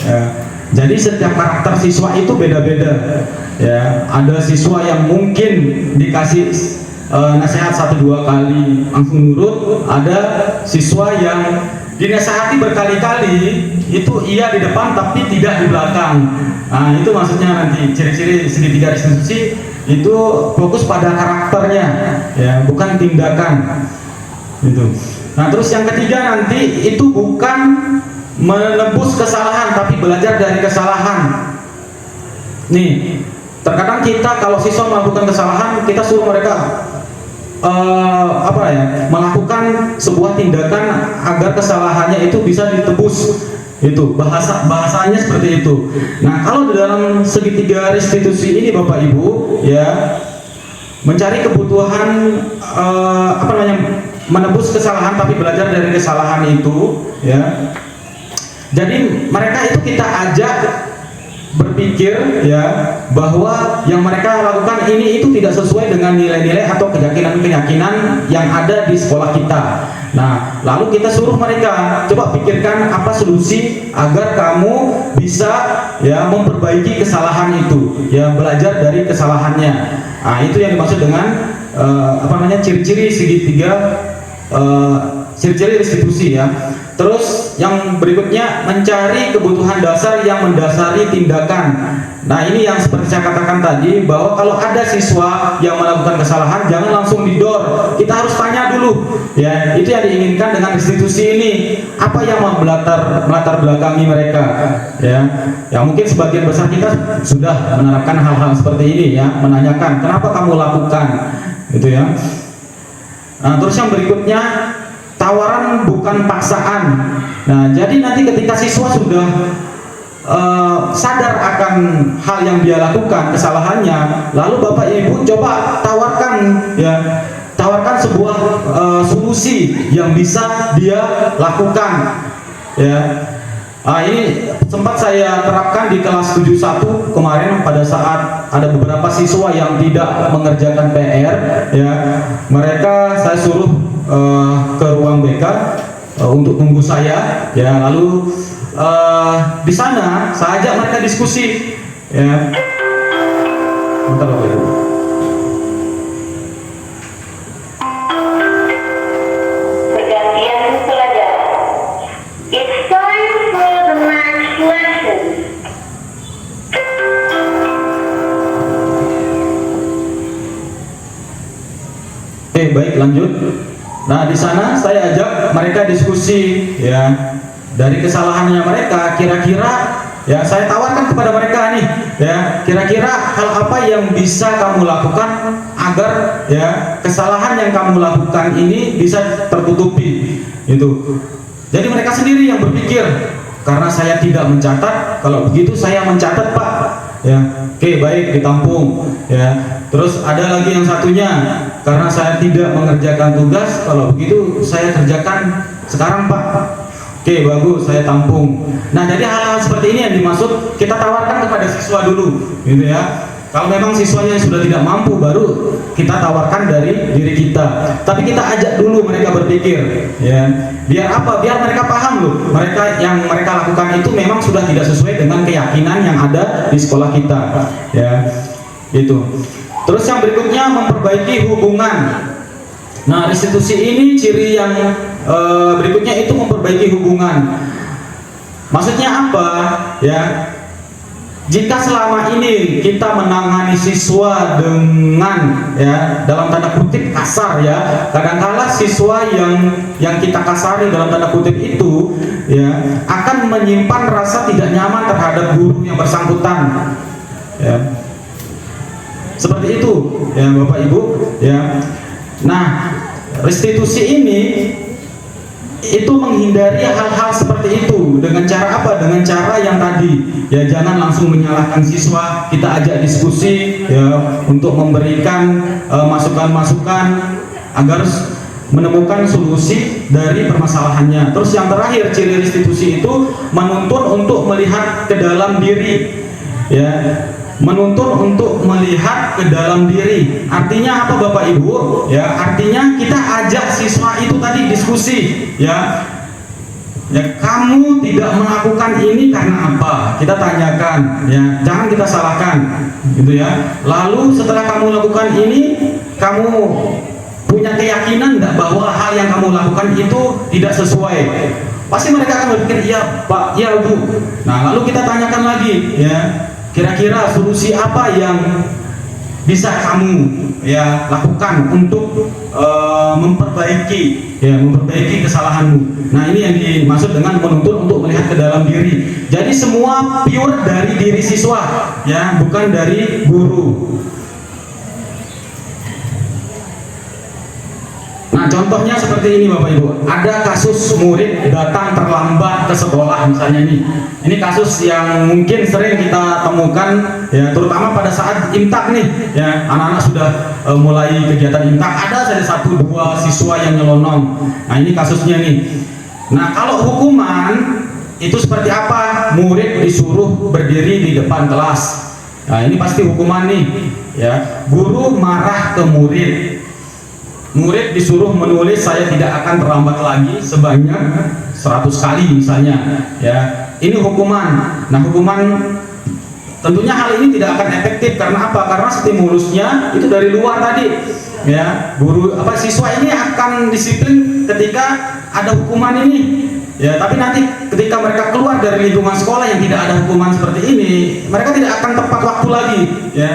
ya. Jadi setiap karakter siswa itu beda-beda ya. Ada siswa yang mungkin dikasih nasihat 1-2 kali langsung nurut, ada siswa yang dinasehati berkali-kali, itu iya di depan tapi tidak di belakang. Nah, itu maksudnya nanti ciri-ciri segitiga restitusi itu fokus pada karakternya, ya, bukan tindakan. Gitu. Nah, terus yang ketiga nanti itu bukan menebus kesalahan tapi belajar dari kesalahan. Nih, terkadang kita kalau siswa melakukan kesalahan, kita suruh mereka melakukan sebuah tindakan agar kesalahannya itu bisa ditebus. Itu bahasanya seperti itu. Nah, kalau di dalam segitiga restitusi ini Bapak Ibu, ya, mencari kebutuhan menebus kesalahan tapi belajar dari kesalahan itu, ya. Jadi mereka itu kita ajak berpikir, ya, bahwa yang mereka lakukan ini itu tidak sesuai dengan nilai-nilai atau keyakinan-keyakinan yang ada di sekolah kita. Nah, lalu kita suruh mereka coba pikirkan apa solusi agar kamu bisa, ya, memperbaiki kesalahan itu, ya, belajar dari kesalahannya. Nah, itu yang dimaksud dengan ciri-ciri segitiga, ciri-ciri restitusi, ya. Terus yang berikutnya mencari kebutuhan dasar yang mendasari tindakan. Nah, ini yang seperti saya katakan tadi, bahwa kalau ada siswa yang melakukan kesalahan jangan langsung didor. Kita harus tanya dulu, ya. Itu yang diinginkan dengan restitusi ini. Apa yang melatar belakangi mereka, ya. Ya, mungkin sebagian besar kita sudah menerapkan hal-hal seperti ini, ya, menanyakan kenapa kamu lakukan, gitu, ya. Nah, terus yang berikutnya tawaran bukan paksaan. Nah, jadi nanti ketika siswa sudah sadar akan hal yang dia lakukan, kesalahannya, lalu Bapak Ibu coba tawarkan sebuah solusi yang bisa dia lakukan, ya. Ini sempat saya terapkan di kelas 71 kemarin pada saat ada beberapa siswa yang tidak mengerjakan PR, ya. Mereka saya suruh ke ruang BK untuk tunggu saya, ya. Lalu di sana saya ajak mereka diskusi, ya. Bentar, Bapak Ibu. Pergantian pelajaran. It's time for the next lesson. Baik, lanjut. Nah, di sana saya ajak mereka diskusi, ya, dari kesalahannya mereka. Kira-kira, ya, saya tawarkan kepada mereka nih, ya, kira-kira hal apa yang bisa kamu lakukan agar, ya, kesalahan yang kamu lakukan ini bisa tertutupi, itu. Jadi mereka sendiri yang berpikir, karena saya tidak mencatat, kalau begitu saya mencatat, Pak, ya. Oke, baik, ditampung, ya. Terus ada lagi yang satunya, karena saya tidak mengerjakan tugas, kalau begitu saya kerjakan sekarang, Pak. Oke, bagus, saya tampung. Nah, jadi hal-hal seperti ini yang dimaksud kita tawarkan kepada siswa dulu, gitu, ya. Kalau memang siswanya sudah tidak mampu, baru kita tawarkan dari diri kita. Tapi kita ajak dulu mereka berpikir, ya. Biar apa? Biar mereka paham loh, yang mereka lakukan itu memang sudah tidak sesuai dengan keyakinan yang ada di sekolah kita, ya. Itu. Terus yang berikutnya memperbaiki hubungan. Nah, restitusi ini ciri yang berikutnya itu memperbaiki hubungan. Maksudnya apa? Ya, jika selama ini kita menangani siswa dengan, ya, dalam tanda kutip kasar, ya, kadangkala siswa yang kita kasari dalam tanda kutip itu, ya, akan menyimpan rasa tidak nyaman terhadap guru yang bersangkutan, ya. Seperti itu, ya, Bapak Ibu, ya. Nah, restitusi ini itu menghindari hal-hal seperti itu dengan cara apa? Dengan cara yang tadi, ya, jangan langsung menyalahkan siswa, kita ajak diskusi, ya, untuk memberikan masukan-masukan agar menemukan solusi dari permasalahannya. Terus yang terakhir, ciri restitusi itu menuntun untuk melihat ke dalam diri, ya. Menuntun untuk melihat ke dalam diri. Artinya apa, Bapak Ibu? Ya, artinya kita ajak siswa itu tadi diskusi, ya. Ya, kamu tidak melakukan ini karena apa? Kita tanyakan, ya. Jangan kita salahkan, gitu, ya. Lalu setelah kamu lakukan ini, kamu punya keyakinan enggak bahwa hal yang kamu lakukan itu tidak sesuai? Pasti mereka akan berpikir, iya Pak, iya Bu. Nah, lalu kita tanyakan lagi, ya, kira-kira solusi apa yang bisa kamu ya lakukan untuk memperbaiki kesalahanmu. Nah, ini yang dimaksud dengan menuntut untuk melihat ke dalam diri. Jadi semua pure dari diri siswa, ya, bukan dari guru. Nah, contohnya seperti ini Bapak Ibu. Ada kasus murid datang terlambat ke sekolah misalnya nih. Ini kasus yang mungkin sering kita temukan, ya, terutama pada saat imtak nih, ya, anak-anak sudah mulai kegiatan imtak. Ada saja 1-2 siswa yang nyelonong. Nah, ini kasusnya nih. Nah, kalau hukuman itu seperti apa? Murid disuruh berdiri di depan kelas. Nah, ini pasti hukuman nih, ya. Guru marah ke murid. Murid disuruh menulis saya tidak akan terlambat lagi sebanyak 100 kali misalnya, ya. Ini hukuman. Nah, hukuman tentunya hal ini tidak akan efektif karena apa? Karena stimulusnya itu dari luar tadi, ya. Siswa ini akan disiplin ketika ada hukuman ini, ya. Tapi nanti ketika mereka keluar dari lingkungan sekolah yang tidak ada hukuman seperti ini, mereka tidak akan tepat waktu lagi, ya.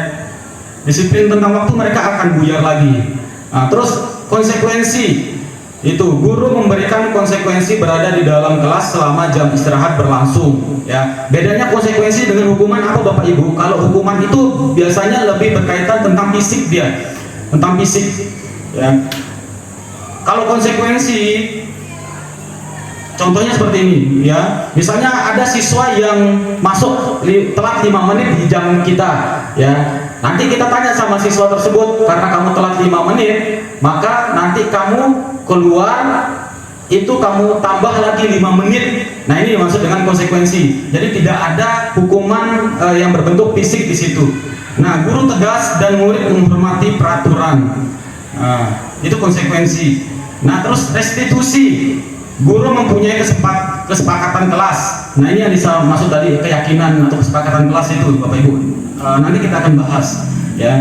Disiplin tentang waktu mereka akan buyar lagi. Nah, terus konsekuensi itu guru memberikan konsekuensi berada di dalam kelas selama jam istirahat berlangsung, ya. Bedanya konsekuensi dengan hukuman apa Bapak Ibu? Kalau hukuman itu biasanya lebih berkaitan tentang fisik dia, tentang fisik, ya. Kalau konsekuensi contohnya seperti ini, ya. Misalnya ada siswa yang masuk telat 5 menit di jam kita, ya. Nanti kita tanya sama siswa tersebut, karena kamu telat 5 menit, maka nanti kamu keluar itu kamu tambah lagi 5 menit. Nah, ini dimaksud dengan konsekuensi. Jadi tidak ada hukuman yang berbentuk fisik di situ. Nah, guru tegas dan murid menghormati peraturan. Nah, itu konsekuensi. Nah, terus restitusi. Guru mempunyai kesepakatan kelas. Nah, ini yang dimaksud tadi keyakinan atau kesepakatan kelas itu Bapak Ibu. Nanti kita akan bahas, ya.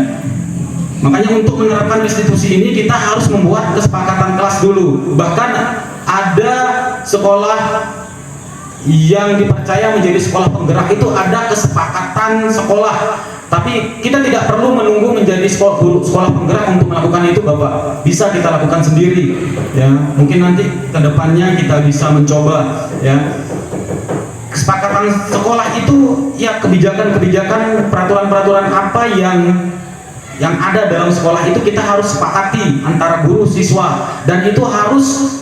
Makanya untuk menerapkan restitusi ini kita harus membuat kesepakatan kelas dulu. Bahkan ada sekolah yang dipercaya menjadi sekolah penggerak itu ada kesepakatan sekolah. Tapi kita tidak perlu menunggu menjadi sekolah penggerak untuk melakukan itu Bapak. Bisa kita lakukan sendiri, ya. Mungkin nanti kedepannya kita bisa mencoba, ya. Kesepakatan sekolah itu ya kebijakan-kebijakan, peraturan-peraturan apa yang ada dalam sekolah itu kita harus sepakati antara guru siswa, dan itu harus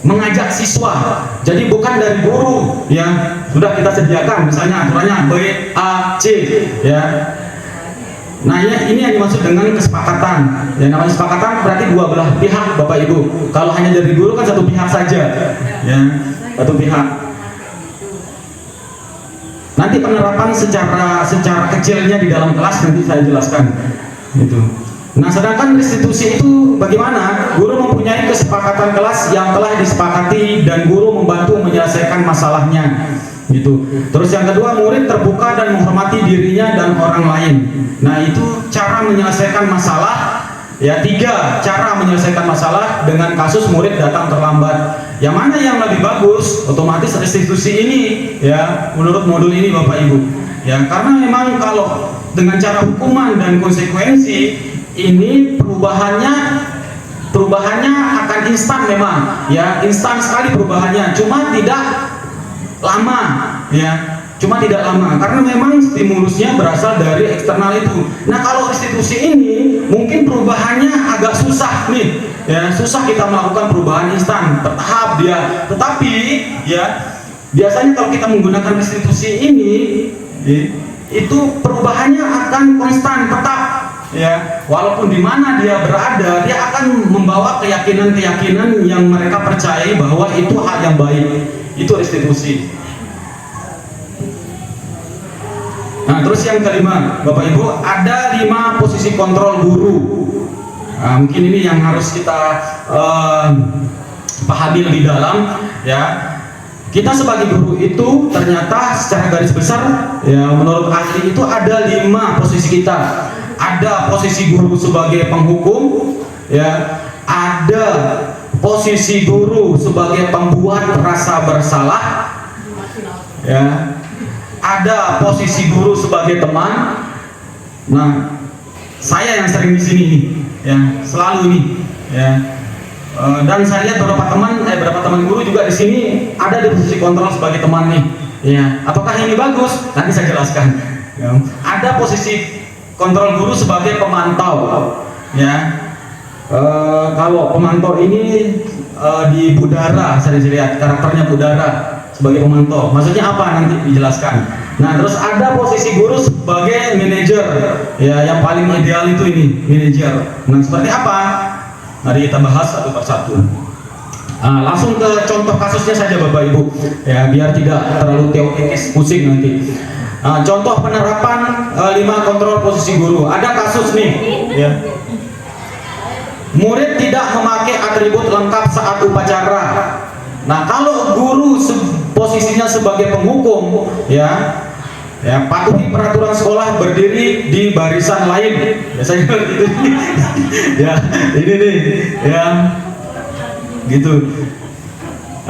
mengajak siswa. Jadi bukan dari guru yang sudah kita sediakan misalnya aturannya B, A, C, ya. Nah, ini yang dimaksud dengan kesepakatan. Ya, namanya kesepakatan berarti dua belah pihak Bapak Ibu. Kalau hanya dari guru kan satu pihak saja, ya, satu pihak. Nanti penerapan secara kecilnya di dalam kelas nanti saya jelaskan, gitu. Nah, sedangkan restitusi itu bagaimana? Guru mempunyai kesepakatan kelas yang telah disepakati dan guru membantu menyelesaikan masalahnya, gitu. Terus yang kedua, murid terbuka dan menghormati dirinya dan orang lain. Nah, itu cara menyelesaikan masalah. Ya, 3 cara menyelesaikan masalah dengan kasus murid datang terlambat. Yang mana yang lebih bagus? Otomatis restitusi ini, ya, menurut modul ini Bapak Ibu. Ya, karena memang kalau dengan cara hukuman dan konsekuensi ini perubahannya akan instan memang, ya, instan sekali perubahannya. Cuma tidak lama, ya. Cuma tidak lama karena memang stimulusnya berasal dari eksternal itu. Nah, kalau restitusi ini mungkin perubahannya agak susah nih, ya, susah kita melakukan perubahan instan, bertahap dia. Tetapi ya, biasanya kalau kita menggunakan restitusi ini, ya, itu perubahannya akan konstan, tetap, ya. Walaupun di mana dia berada, dia akan membawa keyakinan-keyakinan yang mereka percayai bahwa itu hal yang baik. Itu restitusi. Nah, terus yang kelima, Bapak Ibu, ada 5 posisi kontrol guru. Nah, mungkin ini yang harus kita pahami lebih dalam, ya. Kita sebagai guru itu ternyata secara garis besar, ya, menurut ahli itu ada 5 posisi kita. Ada posisi guru sebagai penghukum, ya. Ada posisi guru sebagai pembuat rasa bersalah, ya. Ada posisi guru sebagai teman. Nah, saya yang sering di sini nih, ya, selalu nih, ya. Dan saya lihat beberapa teman guru juga di sini ada di posisi kontrol sebagai teman nih, ya. Apakah ini bagus? Nanti saya jelaskan. Ya. Ada posisi kontrol guru sebagai pemantau, ya. Kalau pemantau ini di Budara, saya lihat karakternya Budara sebagai pemantau. Maksudnya apa? Nanti dijelaskan. Nah, terus ada posisi guru sebagai manajer, ya, yang paling ideal itu ini manajer. Nah, seperti apa? Mari kita bahas satu persatu. Langsung ke contoh kasusnya saja Bapak Ibu, ya, biar tidak terlalu teoritis pusing nanti. Contoh penerapan 5 kontrol posisi guru. Ada kasus nih, ya. Murid tidak memakai atribut lengkap saat upacara. Nah, kalau guru posisinya sebagai penghukum, ya, patuhi peraturan sekolah, berdiri di barisan lain. Biasanya gitu. Ya, ini nih, ya, gitu.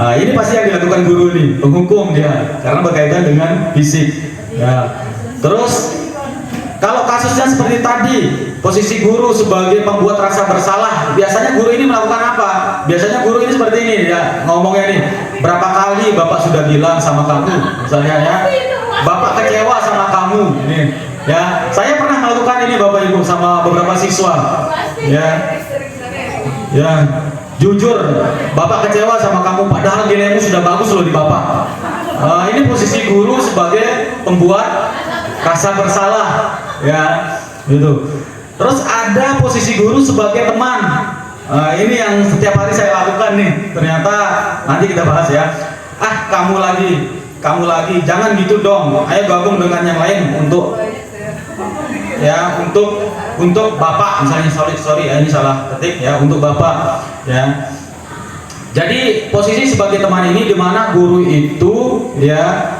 Ini pasti yang dilakukan guru nih, penghukum dia, karena berkaitan dengan fisik. Ya. Terus kalau kasusnya seperti tadi, posisi guru sebagai pembuat rasa bersalah, biasanya guru ini melakukan apa? Biasanya guru ini seperti ini, ya, ngomongnya nih, berapa kali Bapak sudah bilang sama kamu, misalnya, ya, Bapak kecewa sama kamu, ini, ya, saya pernah melakukan ini Bapak Ibu sama beberapa siswa, ya, jujur, Bapak kecewa sama kamu, padahal nilaimu sudah bagus loh di Bapak. Ini posisi guru sebagai pembuat rasa bersalah, ya, gitu. Terus ada posisi guru sebagai teman. Ini yang setiap hari saya lakukan nih. Ternyata nanti kita bahas ya. Kamu lagi, jangan gitu dong. Ayo gabung dengan yang lain untuk, ya, untuk Bapak, misalnya, sorry, ini salah ketik, ya, untuk Bapak, ya. Jadi posisi sebagai teman ini dimana guru itu, ya,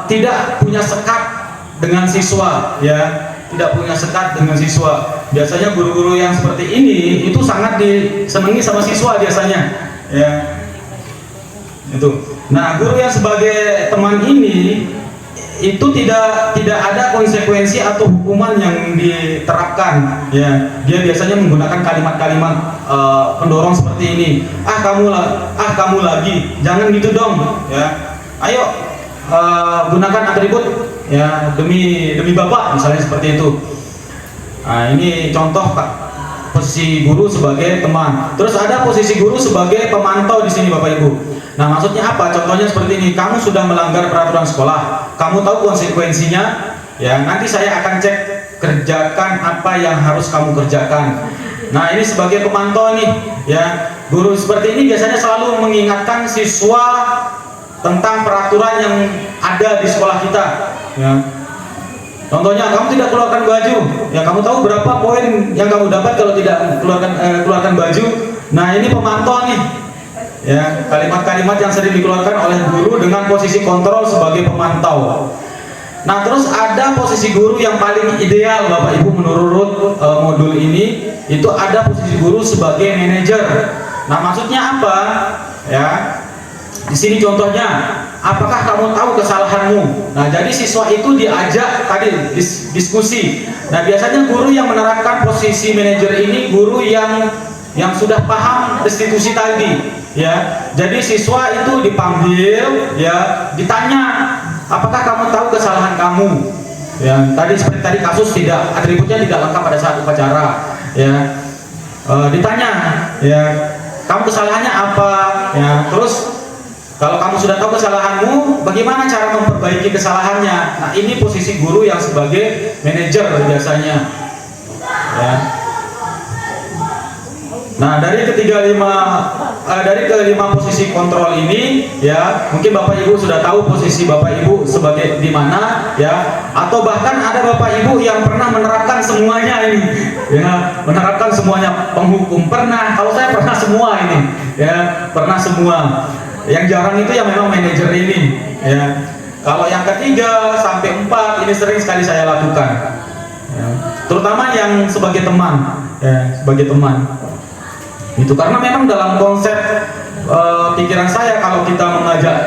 tidak punya sekat dengan siswa, ya, tidak punya sekat dengan siswa. Biasanya guru-guru yang seperti ini itu sangat disenangi sama siswa biasanya, ya, itu. Nah, guru yang sebagai teman ini itu tidak ada konsekuensi atau hukuman yang diterapkan, ya. Dia biasanya menggunakan kalimat-kalimat pendorong seperti ini. Kamu lagi, jangan gitu dong, ya. Ayo gunakan atribut, ya, demi Bapak, misalnya seperti itu. Nah, ini contoh posisi guru sebagai teman. Terus ada posisi guru sebagai pemantau di sini Bapak Ibu. Nah, maksudnya apa? Contohnya seperti ini. Kamu sudah melanggar peraturan sekolah, kamu tahu konsekuensinya, ya, nanti saya akan cek, kerjakan apa yang harus kamu kerjakan. Nah, ini sebagai pemantau nih, ya. Guru seperti ini biasanya selalu mengingatkan siswa tentang peraturan yang ada di sekolah kita, ya. Contohnya, kamu tidak keluarkan baju, ya, kamu tahu berapa poin yang kamu dapat kalau tidak keluarkan baju. Nah, ini pemantau nih, ya, kalimat-kalimat yang sering dikeluarkan oleh guru dengan posisi kontrol sebagai pemantau. Nah, terus ada posisi guru yang paling ideal Bapak Ibu menurut modul ini, itu ada posisi guru sebagai manajer. Nah, maksudnya apa? Ya, di sini contohnya, apakah kamu tahu kesalahanmu? Nah, jadi siswa itu diajak tadi diskusi. Nah, biasanya guru yang menerapkan posisi manajer ini guru yang sudah paham restitusi tadi, ya. Jadi siswa itu dipanggil, ya, ditanya, apakah kamu tahu kesalahan kamu? Ya, seperti tadi kasus atributnya tidak lengkap pada saat upacara, ya. Ditanya, ya, kamu kesalahannya apa? Ya, terus kalau kamu sudah tahu kesalahanmu, bagaimana cara memperbaiki kesalahannya? Nah, ini posisi guru yang sebagai manajer biasanya, ya. Nah, dari kelima posisi kontrol ini, ya, mungkin Bapak Ibu sudah tahu posisi Bapak Ibu sebagai di mana, ya, atau bahkan ada Bapak Ibu yang pernah menerapkan semuanya ini, ya, menerapkan semuanya. Penghukum pernah, kalau saya pernah semua ini, ya, pernah semua. Yang jarang itu yang memang manajer ini, ya. Kalau yang ketiga sampai 4 ini sering sekali saya lakukan, ya. Terutama yang sebagai teman, ya, sebagai teman. Itu karena memang dalam konsep pikiran saya, kalau kita mengajak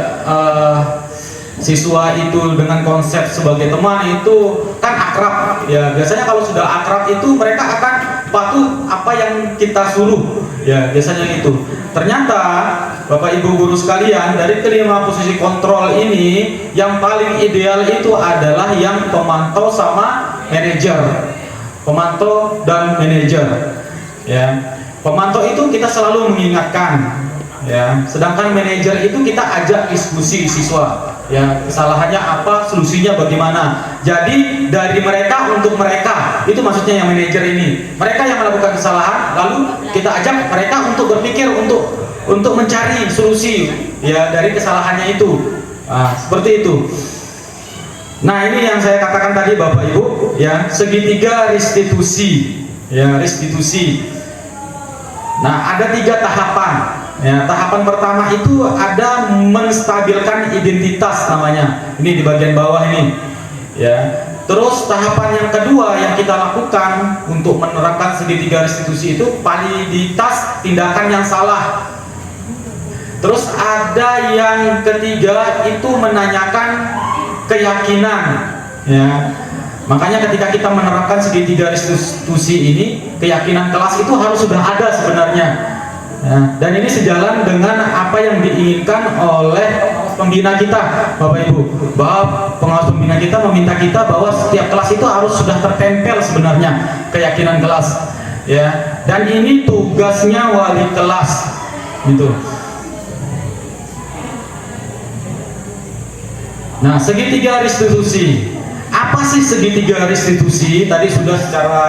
siswa itu dengan konsep sebagai teman itu kan akrab ya. Biasanya kalau sudah akrab itu mereka akan patuh apa yang kita suruh ya, biasanya itu. Ternyata Bapak Ibu guru sekalian, dari kelima posisi kontrol ini yang paling ideal itu adalah yang pemantau sama manajer. Pemantau dan manajer ya. Pemantau itu kita selalu mengingatkan ya, sedangkan manajer itu kita ajak diskusi siswa ya, kesalahannya apa, solusinya bagaimana. Jadi dari mereka untuk mereka, itu maksudnya yang manajer ini. Mereka yang melakukan kesalahan, lalu kita ajak mereka untuk berpikir untuk mencari solusi ya dari kesalahannya itu. Nah, seperti itu. Nah, ini yang saya katakan tadi Bapak Ibu ya, segitiga restitusi ya, restitusi. Nah, ada 3 tahapan ya. Tahapan pertama itu ada menstabilkan identitas namanya, ini di bagian bawah ini ya. Terus tahapan yang kedua yang kita lakukan untuk menerapkan segitiga restitusi itu validitas tindakan yang salah. Terus ada yang ketiga itu menanyakan keyakinan ya. Makanya ketika kita menerapkan segitiga restitusi ini, keyakinan kelas itu harus sudah ada sebenarnya ya. Dan ini sejalan dengan apa yang diinginkan oleh pembina kita Bapak Ibu, bahwa pengawas pembina kita meminta kita bahwa setiap kelas itu harus sudah tertempel sebenarnya keyakinan kelas ya. Dan ini tugasnya wali kelas gitu. Nah, segitiga restitusi. Apa sih segitiga restitusi? Tadi sudah secara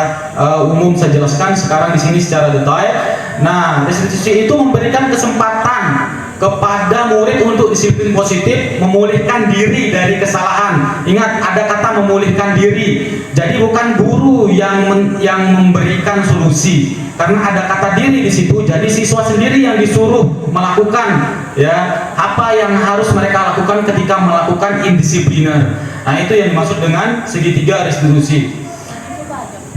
umum saya jelaskan, sekarang di sini secara detail. Nah, restitusi itu memberikan kesempatan kepada murid untuk disiplin positif, memulihkan diri dari kesalahan. Ingat, ada kata memulihkan diri. Jadi bukan guru yang memberikan solusi, karena ada kata diri di situ. Jadi siswa sendiri yang disuruh melakukan ya apa yang harus mereka lakukan ketika melakukan indisipliner. Nah, itu yang dimaksud dengan segitiga restitusi.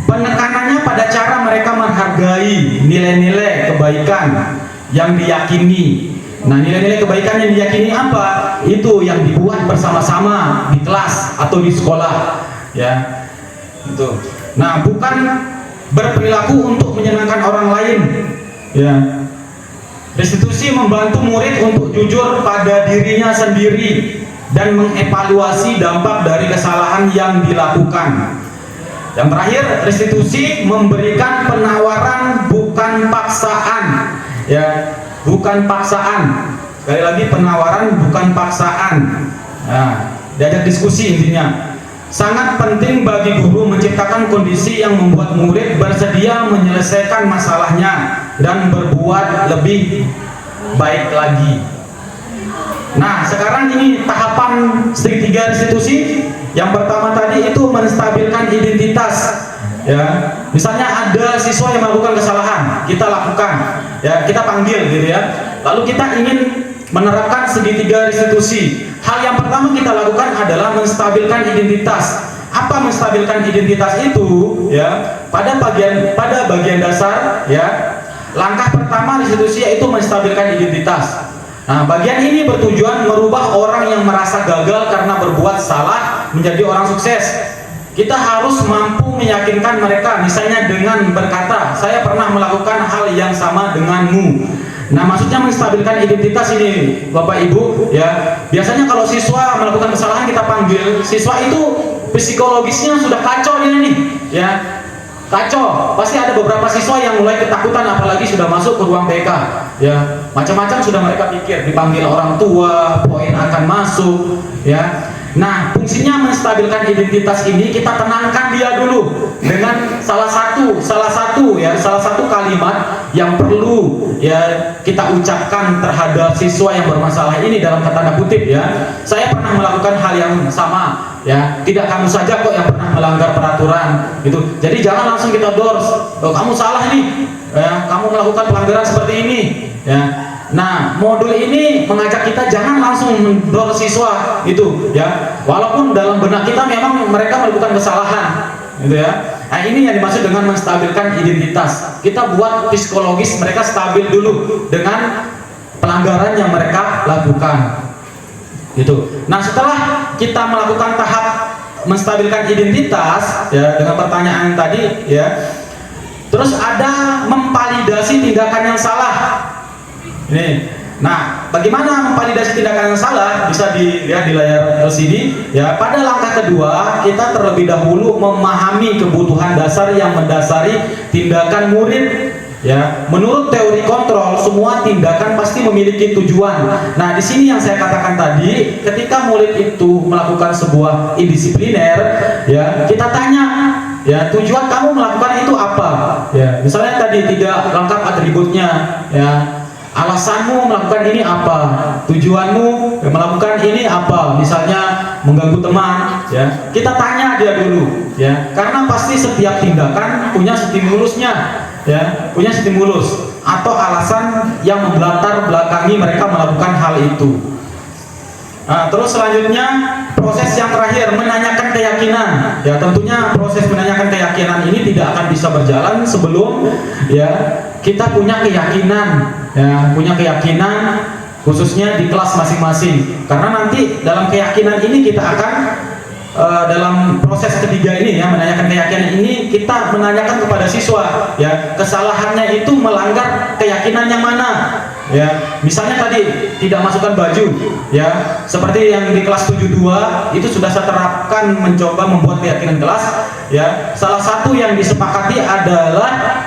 Penekanannya pada cara mereka menghargai nilai-nilai kebaikan yang diyakini. Nah, nilai-nilai kebaikan yang diyakini apa? Itu yang dibuat bersama-sama di kelas atau di sekolah ya. Itu. Nah, bukan berperilaku untuk menyenangkan orang lain ya. Restitusi membantu murid untuk jujur pada dirinya sendiri dan mengevaluasi dampak dari kesalahan yang dilakukan. Yang terakhir, restitusi memberikan penawaran bukan paksaan ya, bukan paksaan. Sekali lagi, penawaran bukan paksaan. Nah, diajak diskusi intinya. Sangat penting bagi guru menciptakan kondisi yang membuat murid bersedia menyelesaikan masalahnya dan berbuat lebih baik lagi. Nah, sekarang ini tahapan segitiga restitusi. Yang pertama tadi itu menstabilkan identitas ya. Misalnya ada siswa yang melakukan kesalahan, kita lakukan ya, kita panggil gitu ya. Lalu kita ingin menerapkan segitiga restitusi. Hal yang pertama kita lakukan adalah menstabilkan identitas. Apa menstabilkan identitas itu ya? Pada bagian dasar ya, langkah pertama restitusi yaitu menstabilkan identitas. Nah, bagian ini bertujuan merubah orang yang merasa gagal karena berbuat salah menjadi orang sukses. Kita harus mampu meyakinkan mereka, misalnya dengan berkata, saya pernah melakukan hal yang sama denganmu. Nah, maksudnya menstabilkan identitas ini Bapak Ibu ya. Biasanya kalau siswa melakukan kesalahan kita panggil, siswa itu psikologisnya sudah kacau dia nih ya. Kacau, pasti ada beberapa siswa yang mulai ketakutan, apalagi sudah masuk ke ruang BK ya. Macam-macam sudah mereka pikir, dipanggil orang tua, poin akan masuk ya. Nah, fungsinya menstabilkan identitas ini, kita tenangkan dia dulu dengan salah satu kalimat yang perlu ya kita ucapkan terhadap siswa yang bermasalah ini dalam tanda kutip ya. Saya pernah melakukan hal yang sama ya, tidak kamu saja kok yang pernah melanggar peraturan gitu. Jadi jangan langsung kita dors, oh, kamu salah nih ya, kamu melakukan pelanggaran seperti ini ya. Nah, modul ini mengajak kita jangan langsung mendorong siswa itu ya, walaupun dalam benak kita memang mereka melakukan kesalahan gitu ya. Nah, ini yang dimaksud dengan menstabilkan identitas. Kita buat psikologis mereka stabil dulu dengan pelanggaran yang mereka lakukan. Gitu. Nah, setelah kita melakukan tahap menstabilkan identitas ya dengan pertanyaan tadi ya, terus ada memvalidasi tindakan yang salah. Ini. Nah, bagaimana memvalidasi tindakan yang salah? Bisa dilihat di layar LCD ya. Pada langkah kedua, kita terlebih dahulu memahami kebutuhan dasar yang mendasari tindakan murid. Ya, menurut teori kontrol, semua tindakan pasti memiliki tujuan. Nah, di sini yang saya katakan tadi, ketika murid itu melakukan sebuah indisipliner, ya, kita tanya, ya, tujuan kamu melakukan itu apa? Ya, misalnya tadi tidak lengkap atributnya, ya. Alasanmu melakukan ini apa? Tujuanmu melakukan ini apa? Misalnya mengganggu teman, ya. Kita tanya dia dulu, ya. Karena pasti setiap tindakan punya stimulusnya, ya, punya stimulus atau alasan yang membelatar belakangi mereka melakukan hal itu. Nah, terus selanjutnya proses yang terakhir menanyakan keyakinan. Ya, tentunya proses menanyakan keyakinan ini tidak akan bisa berjalan sebelum ya kita punya keyakinan, ya, punya keyakinan khususnya di kelas masing-masing. Karena nanti dalam keyakinan ini kita akan dalam proses ketiga ini ya menanyakan keyakinan ini kita menanyakan kepada siswa ya kesalahannya itu melanggar keyakinan yang mana ya, misalnya tadi tidak masukkan baju ya seperti yang di kelas 72 itu sudah saya terapkan mencoba membuat keyakinan kelas ya. Salah satu yang disepakati adalah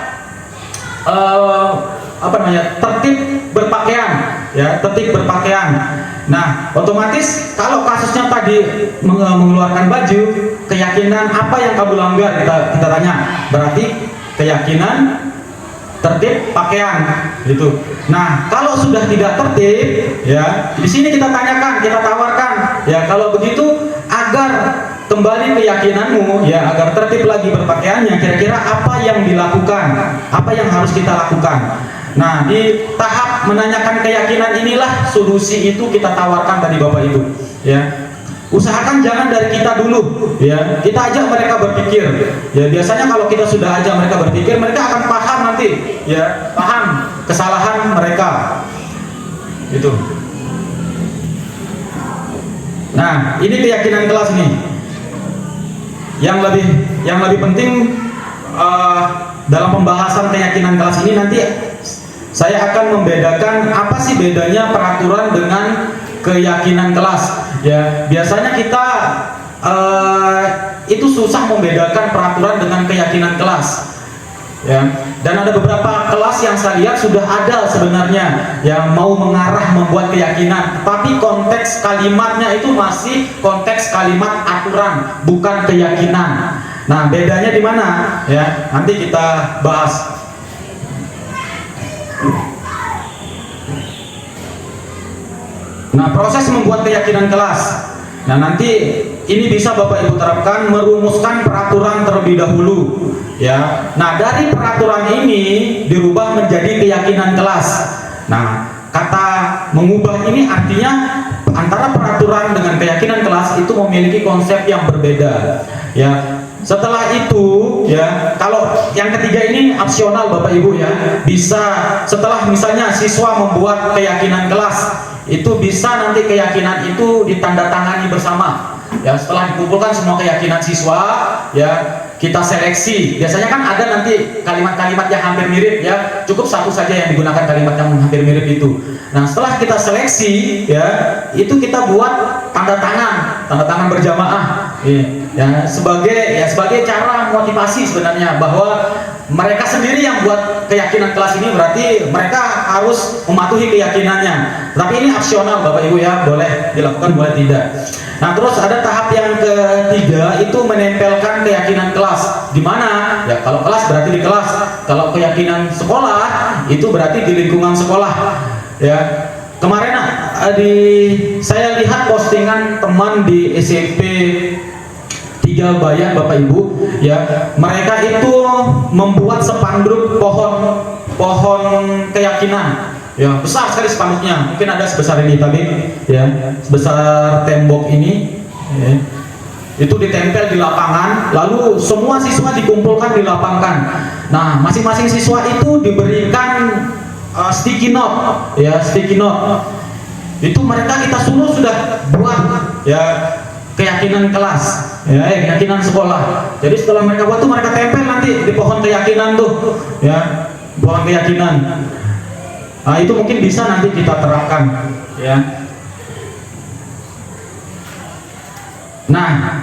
tertib berpakaian ya, tertib berpakaian. Nah, otomatis kalau kasusnya tadi mengeluarkan baju, keyakinan apa yang kamu langgar kita tanya. Berarti keyakinan tertib pakaian gitu. Nah, kalau sudah tidak tertib ya, di sini kita tanyakan, kita tawarkan ya kalau begitu agar kembali keyakinanmu ya, agar tertib lagi berpakaiannya, kira-kira apa yang dilakukan, apa yang harus kita lakukan. Nah, di tahap menanyakan keyakinan inilah solusi itu kita tawarkan tadi Bapak Ibu ya. Usahakan jangan dari kita dulu ya, kita ajak mereka berpikir ya. Biasanya kalau kita sudah ajak mereka berpikir, mereka akan paham nanti ya, paham kesalahan mereka itu. Nah, ini keyakinan kelas nih yang lebih penting dalam pembahasan keyakinan kelas ini. Nanti saya akan membedakan apa sih bedanya peraturan dengan keyakinan kelas ya. Biasanya kita itu susah membedakan peraturan dengan keyakinan kelas ya. Dan ada beberapa kelas yang saya lihat sudah ada sebenarnya yang mau mengarah membuat keyakinan, tapi konteks kalimatnya itu masih konteks kalimat aturan, bukan keyakinan. Nah, bedanya di mana ya, nanti kita bahas. Nah, proses membuat keyakinan kelas. Nah, nanti ini bisa Bapak Ibu terapkan merumuskan peraturan terlebih dahulu ya. Nah, dari peraturan ini dirubah menjadi keyakinan kelas. Nah, kata mengubah ini artinya antara peraturan dengan keyakinan kelas itu memiliki konsep yang berbeda ya. Setelah itu ya, kalau yang ketiga ini opsional Bapak Ibu ya, bisa setelah misalnya siswa membuat keyakinan kelas, itu bisa nanti keyakinan itu ditandatangani bersama ya. Setelah dikumpulkan semua keyakinan siswa ya, kita seleksi. Biasanya kan ada nanti kalimat-kalimat yang hampir mirip ya, cukup satu saja yang digunakan kalimat yang hampir mirip itu. Nah, setelah kita seleksi ya, itu kita buat tanda tangan berjamaah ya, sebagai cara motivasi sebenarnya bahwa mereka sendiri yang buat keyakinan kelas ini, berarti mereka harus mematuhi keyakinannya. Tapi ini opsional Bapak Ibu ya, boleh dilakukan boleh tidak. Nah, terus ada tahap yang ketiga itu menempelkan keyakinan kelas. Di mana? Ya, kalau kelas berarti di kelas. Kalau keyakinan sekolah itu berarti di lingkungan sekolah. Ya. Kemarin saya lihat postingan teman di SMP 3 Bayan Bapak Ibu ya, mereka itu membuat spanduk pohon keyakinan ya, besar sekali spanduknya, mungkin ada sebesar ini tadi ya, sebesar tembok ini ya. itu ditempel di lapangan, lalu semua siswa dikumpulkan di lapangan. Nah, masing-masing siswa itu diberikan sticky note, ya, sticky note. Itu mereka kita suruh sudah buat, ya, keyakinan kelas, ya, keyakinan sekolah. Jadi setelah mereka buat tuh mereka tempel nanti di pohon keyakinan tuh, ya, pohon keyakinan. Nah, itu mungkin bisa nanti kita terapkan, ya. Nah,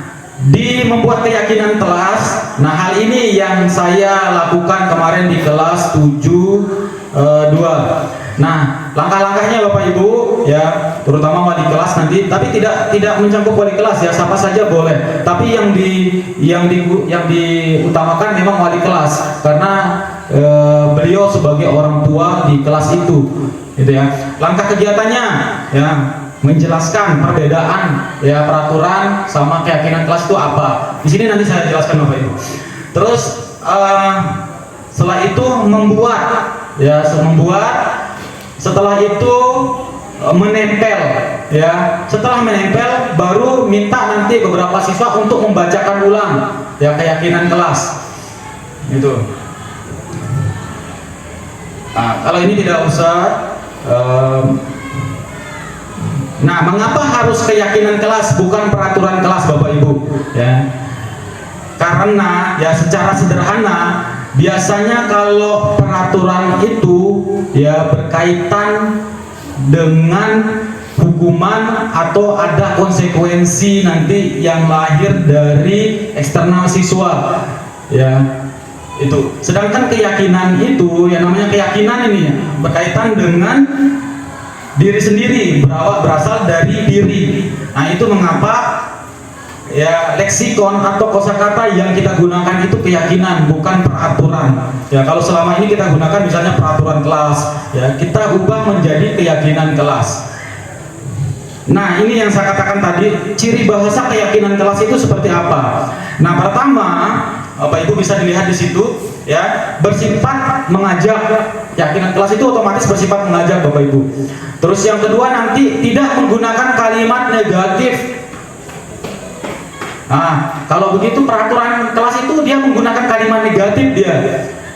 di membuat keyakinan kelas, nah hal ini yang saya lakukan kemarin di kelas 7.2. Nah, langkah-langkahnya Bapak Ibu, ya, terutama wali kelas nanti, tapi tidak mencangkup wali kelas, ya, siapa saja boleh. Tapi yang diutamakan memang wali kelas, karena beliau sebagai orang tua di kelas itu, gitu ya. Langkah kegiatannya, ya, menjelaskan perbedaan, ya, peraturan sama keyakinan kelas itu apa. Di sini nanti saya jelaskan Bapak Ibu. Terus setelah itu membuat, ya, setelah itu menempel, ya. Setelah menempel baru minta nanti beberapa siswa untuk membacakan ulang, ya, keyakinan kelas. Gitu. Nah, kalau ini tidak usah. Nah, mengapa harus keyakinan kelas bukan peraturan kelas Bapak Ibu? Ya. Karena, ya, secara sederhana biasanya kalau peraturan itu, ya, berkaitan dengan hukuman atau ada konsekuensi nanti yang lahir dari eksternal siswa, ya, itu. Sedangkan keyakinan itu, yang namanya keyakinan ini, ya, berkaitan dengan diri sendiri, berasal dari diri. Nah, itu mengapa, ya, leksikon atau kosakata yang kita gunakan itu keyakinan, bukan peraturan. Ya, kalau selama ini kita gunakan misalnya peraturan kelas, ya, kita ubah menjadi keyakinan kelas. Nah, ini yang saya katakan tadi, ciri bahasa keyakinan kelas itu seperti apa. Nah, pertama, Bapak Ibu bisa dilihat di situ, ya, bersifat mengajak. Keyakinan kelas itu otomatis bersifat mengajak Bapak Ibu. Terus yang kedua nanti tidak menggunakan kalimat negatif. Nah, kalau begitu peraturan kelas itu dia menggunakan kalimat negatif dia.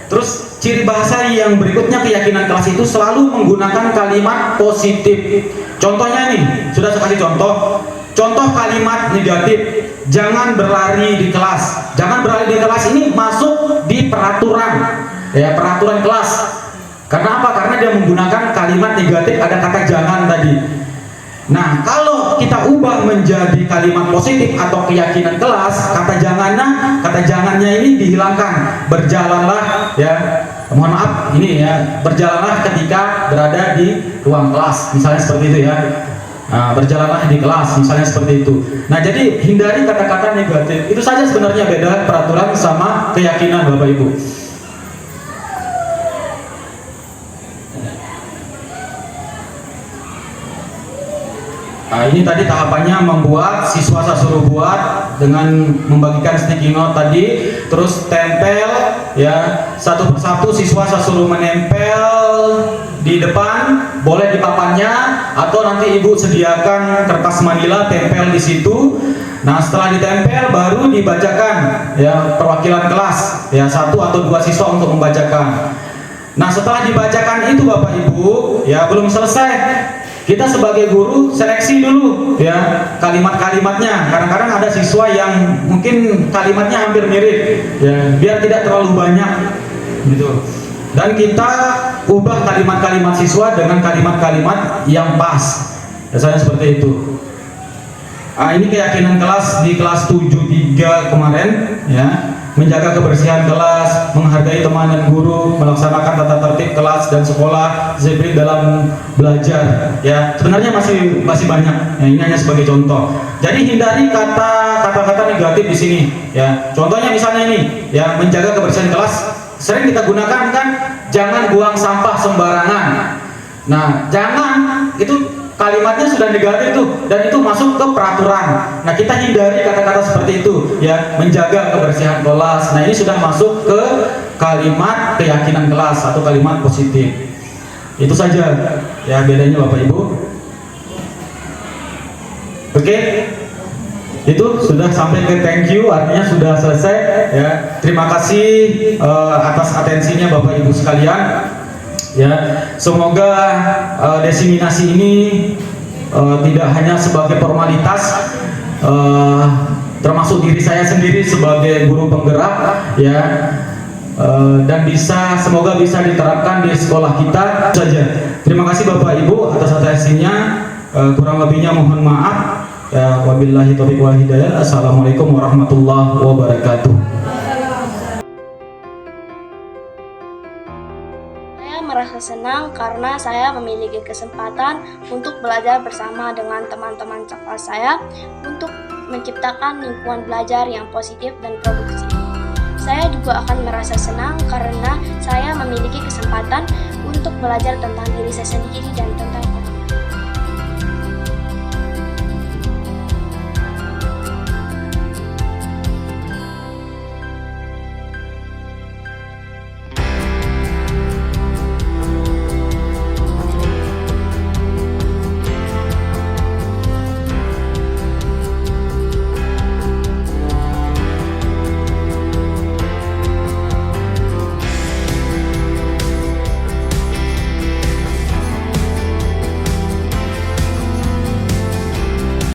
Terus ciri bahasa yang berikutnya keyakinan kelas itu selalu menggunakan kalimat positif. Contohnya nih, sudah saya kasih contoh. Contoh kalimat negatif, jangan berlari di kelas. Jangan berlari di kelas ini masuk di peraturan, ya, peraturan kelas. Karena apa? Karena dia menggunakan kalimat negatif, ada kata jangan tadi. Nah, kalau kita ubah menjadi kalimat positif atau keyakinan kelas, kata jangannya ini dihilangkan. Berjalanlah, ya, mohon maaf, ini, ya, berjalanlah ketika berada di ruang kelas, misalnya seperti itu, ya. Nah, berjalanlah di kelas, misalnya seperti itu. Nah, jadi hindari kata-kata negatif. Itu saja sebenarnya beda peraturan sama keyakinan Bapak Ibu. Nah, ini tadi tahapannya membuat, siswa saya suruh buat dengan membagikan sticky note tadi, terus tempel, ya, satu persatu siswa saya suruh menempel di depan, boleh di papannya atau nanti ibu sediakan kertas manila tempel di situ. Nah, setelah ditempel baru dibacakan, ya, perwakilan kelas, ya, 1 atau 2 siswa untuk membacakan. Nah, setelah dibacakan itu Bapak Ibu, ya, belum selesai. Kita sebagai guru seleksi dulu, ya, kalimat-kalimatnya. Kadang-kadang ada siswa yang mungkin kalimatnya hampir mirip, ya, biar tidak terlalu banyak, gitu. Dan kita ubah kalimat-kalimat siswa dengan kalimat-kalimat yang pas. Biasanya seperti itu. Nah, ini keyakinan kelas di kelas 7.3 kemarin, ya. Menjaga kebersihan kelas, menghargai teman dan guru, melaksanakan tata tertib kelas dan sekolah, disiplin dalam belajar. Ya, sebenarnya masih banyak. Ya, ini hanya sebagai contoh. Jadi hindari kata-kata negatif di sini. Ya, contohnya misalnya ini, ya, menjaga kebersihan kelas. Sering kita gunakan kan, jangan buang sampah sembarangan. Nah, jangan itu kalimatnya sudah negatif tuh, dan itu masuk ke peraturan. Nah, kita hindari kata-kata seperti itu, ya, menjaga kebersihan kelas. Nah, ini sudah masuk ke kalimat keyakinan kelas atau kalimat positif. Itu saja, ya, bedanya Bapak Ibu. Oke. Itu sudah sampai ke thank you, artinya sudah selesai ya. Terima kasih atas atensinya Bapak Ibu sekalian. Ya, semoga desiminasi ini tidak hanya sebagai formalitas, termasuk diri saya sendiri sebagai guru penggerak ya, dan semoga bisa diterapkan di sekolah kita saja. Terima kasih Bapak Ibu atas atensinya. Kurang lebihnya mohon maaf. Ya, wabillahi taufiq wal hidayah. Assalamualaikum warahmatullahi wabarakatuh. Saya merasa senang karena saya memiliki kesempatan untuk belajar bersama dengan teman-teman sekelas saya untuk menciptakan lingkungan belajar yang positif dan produktif. Saya juga akan merasa senang karena saya memiliki kesempatan untuk belajar tentang diri saya sendiri dan tentang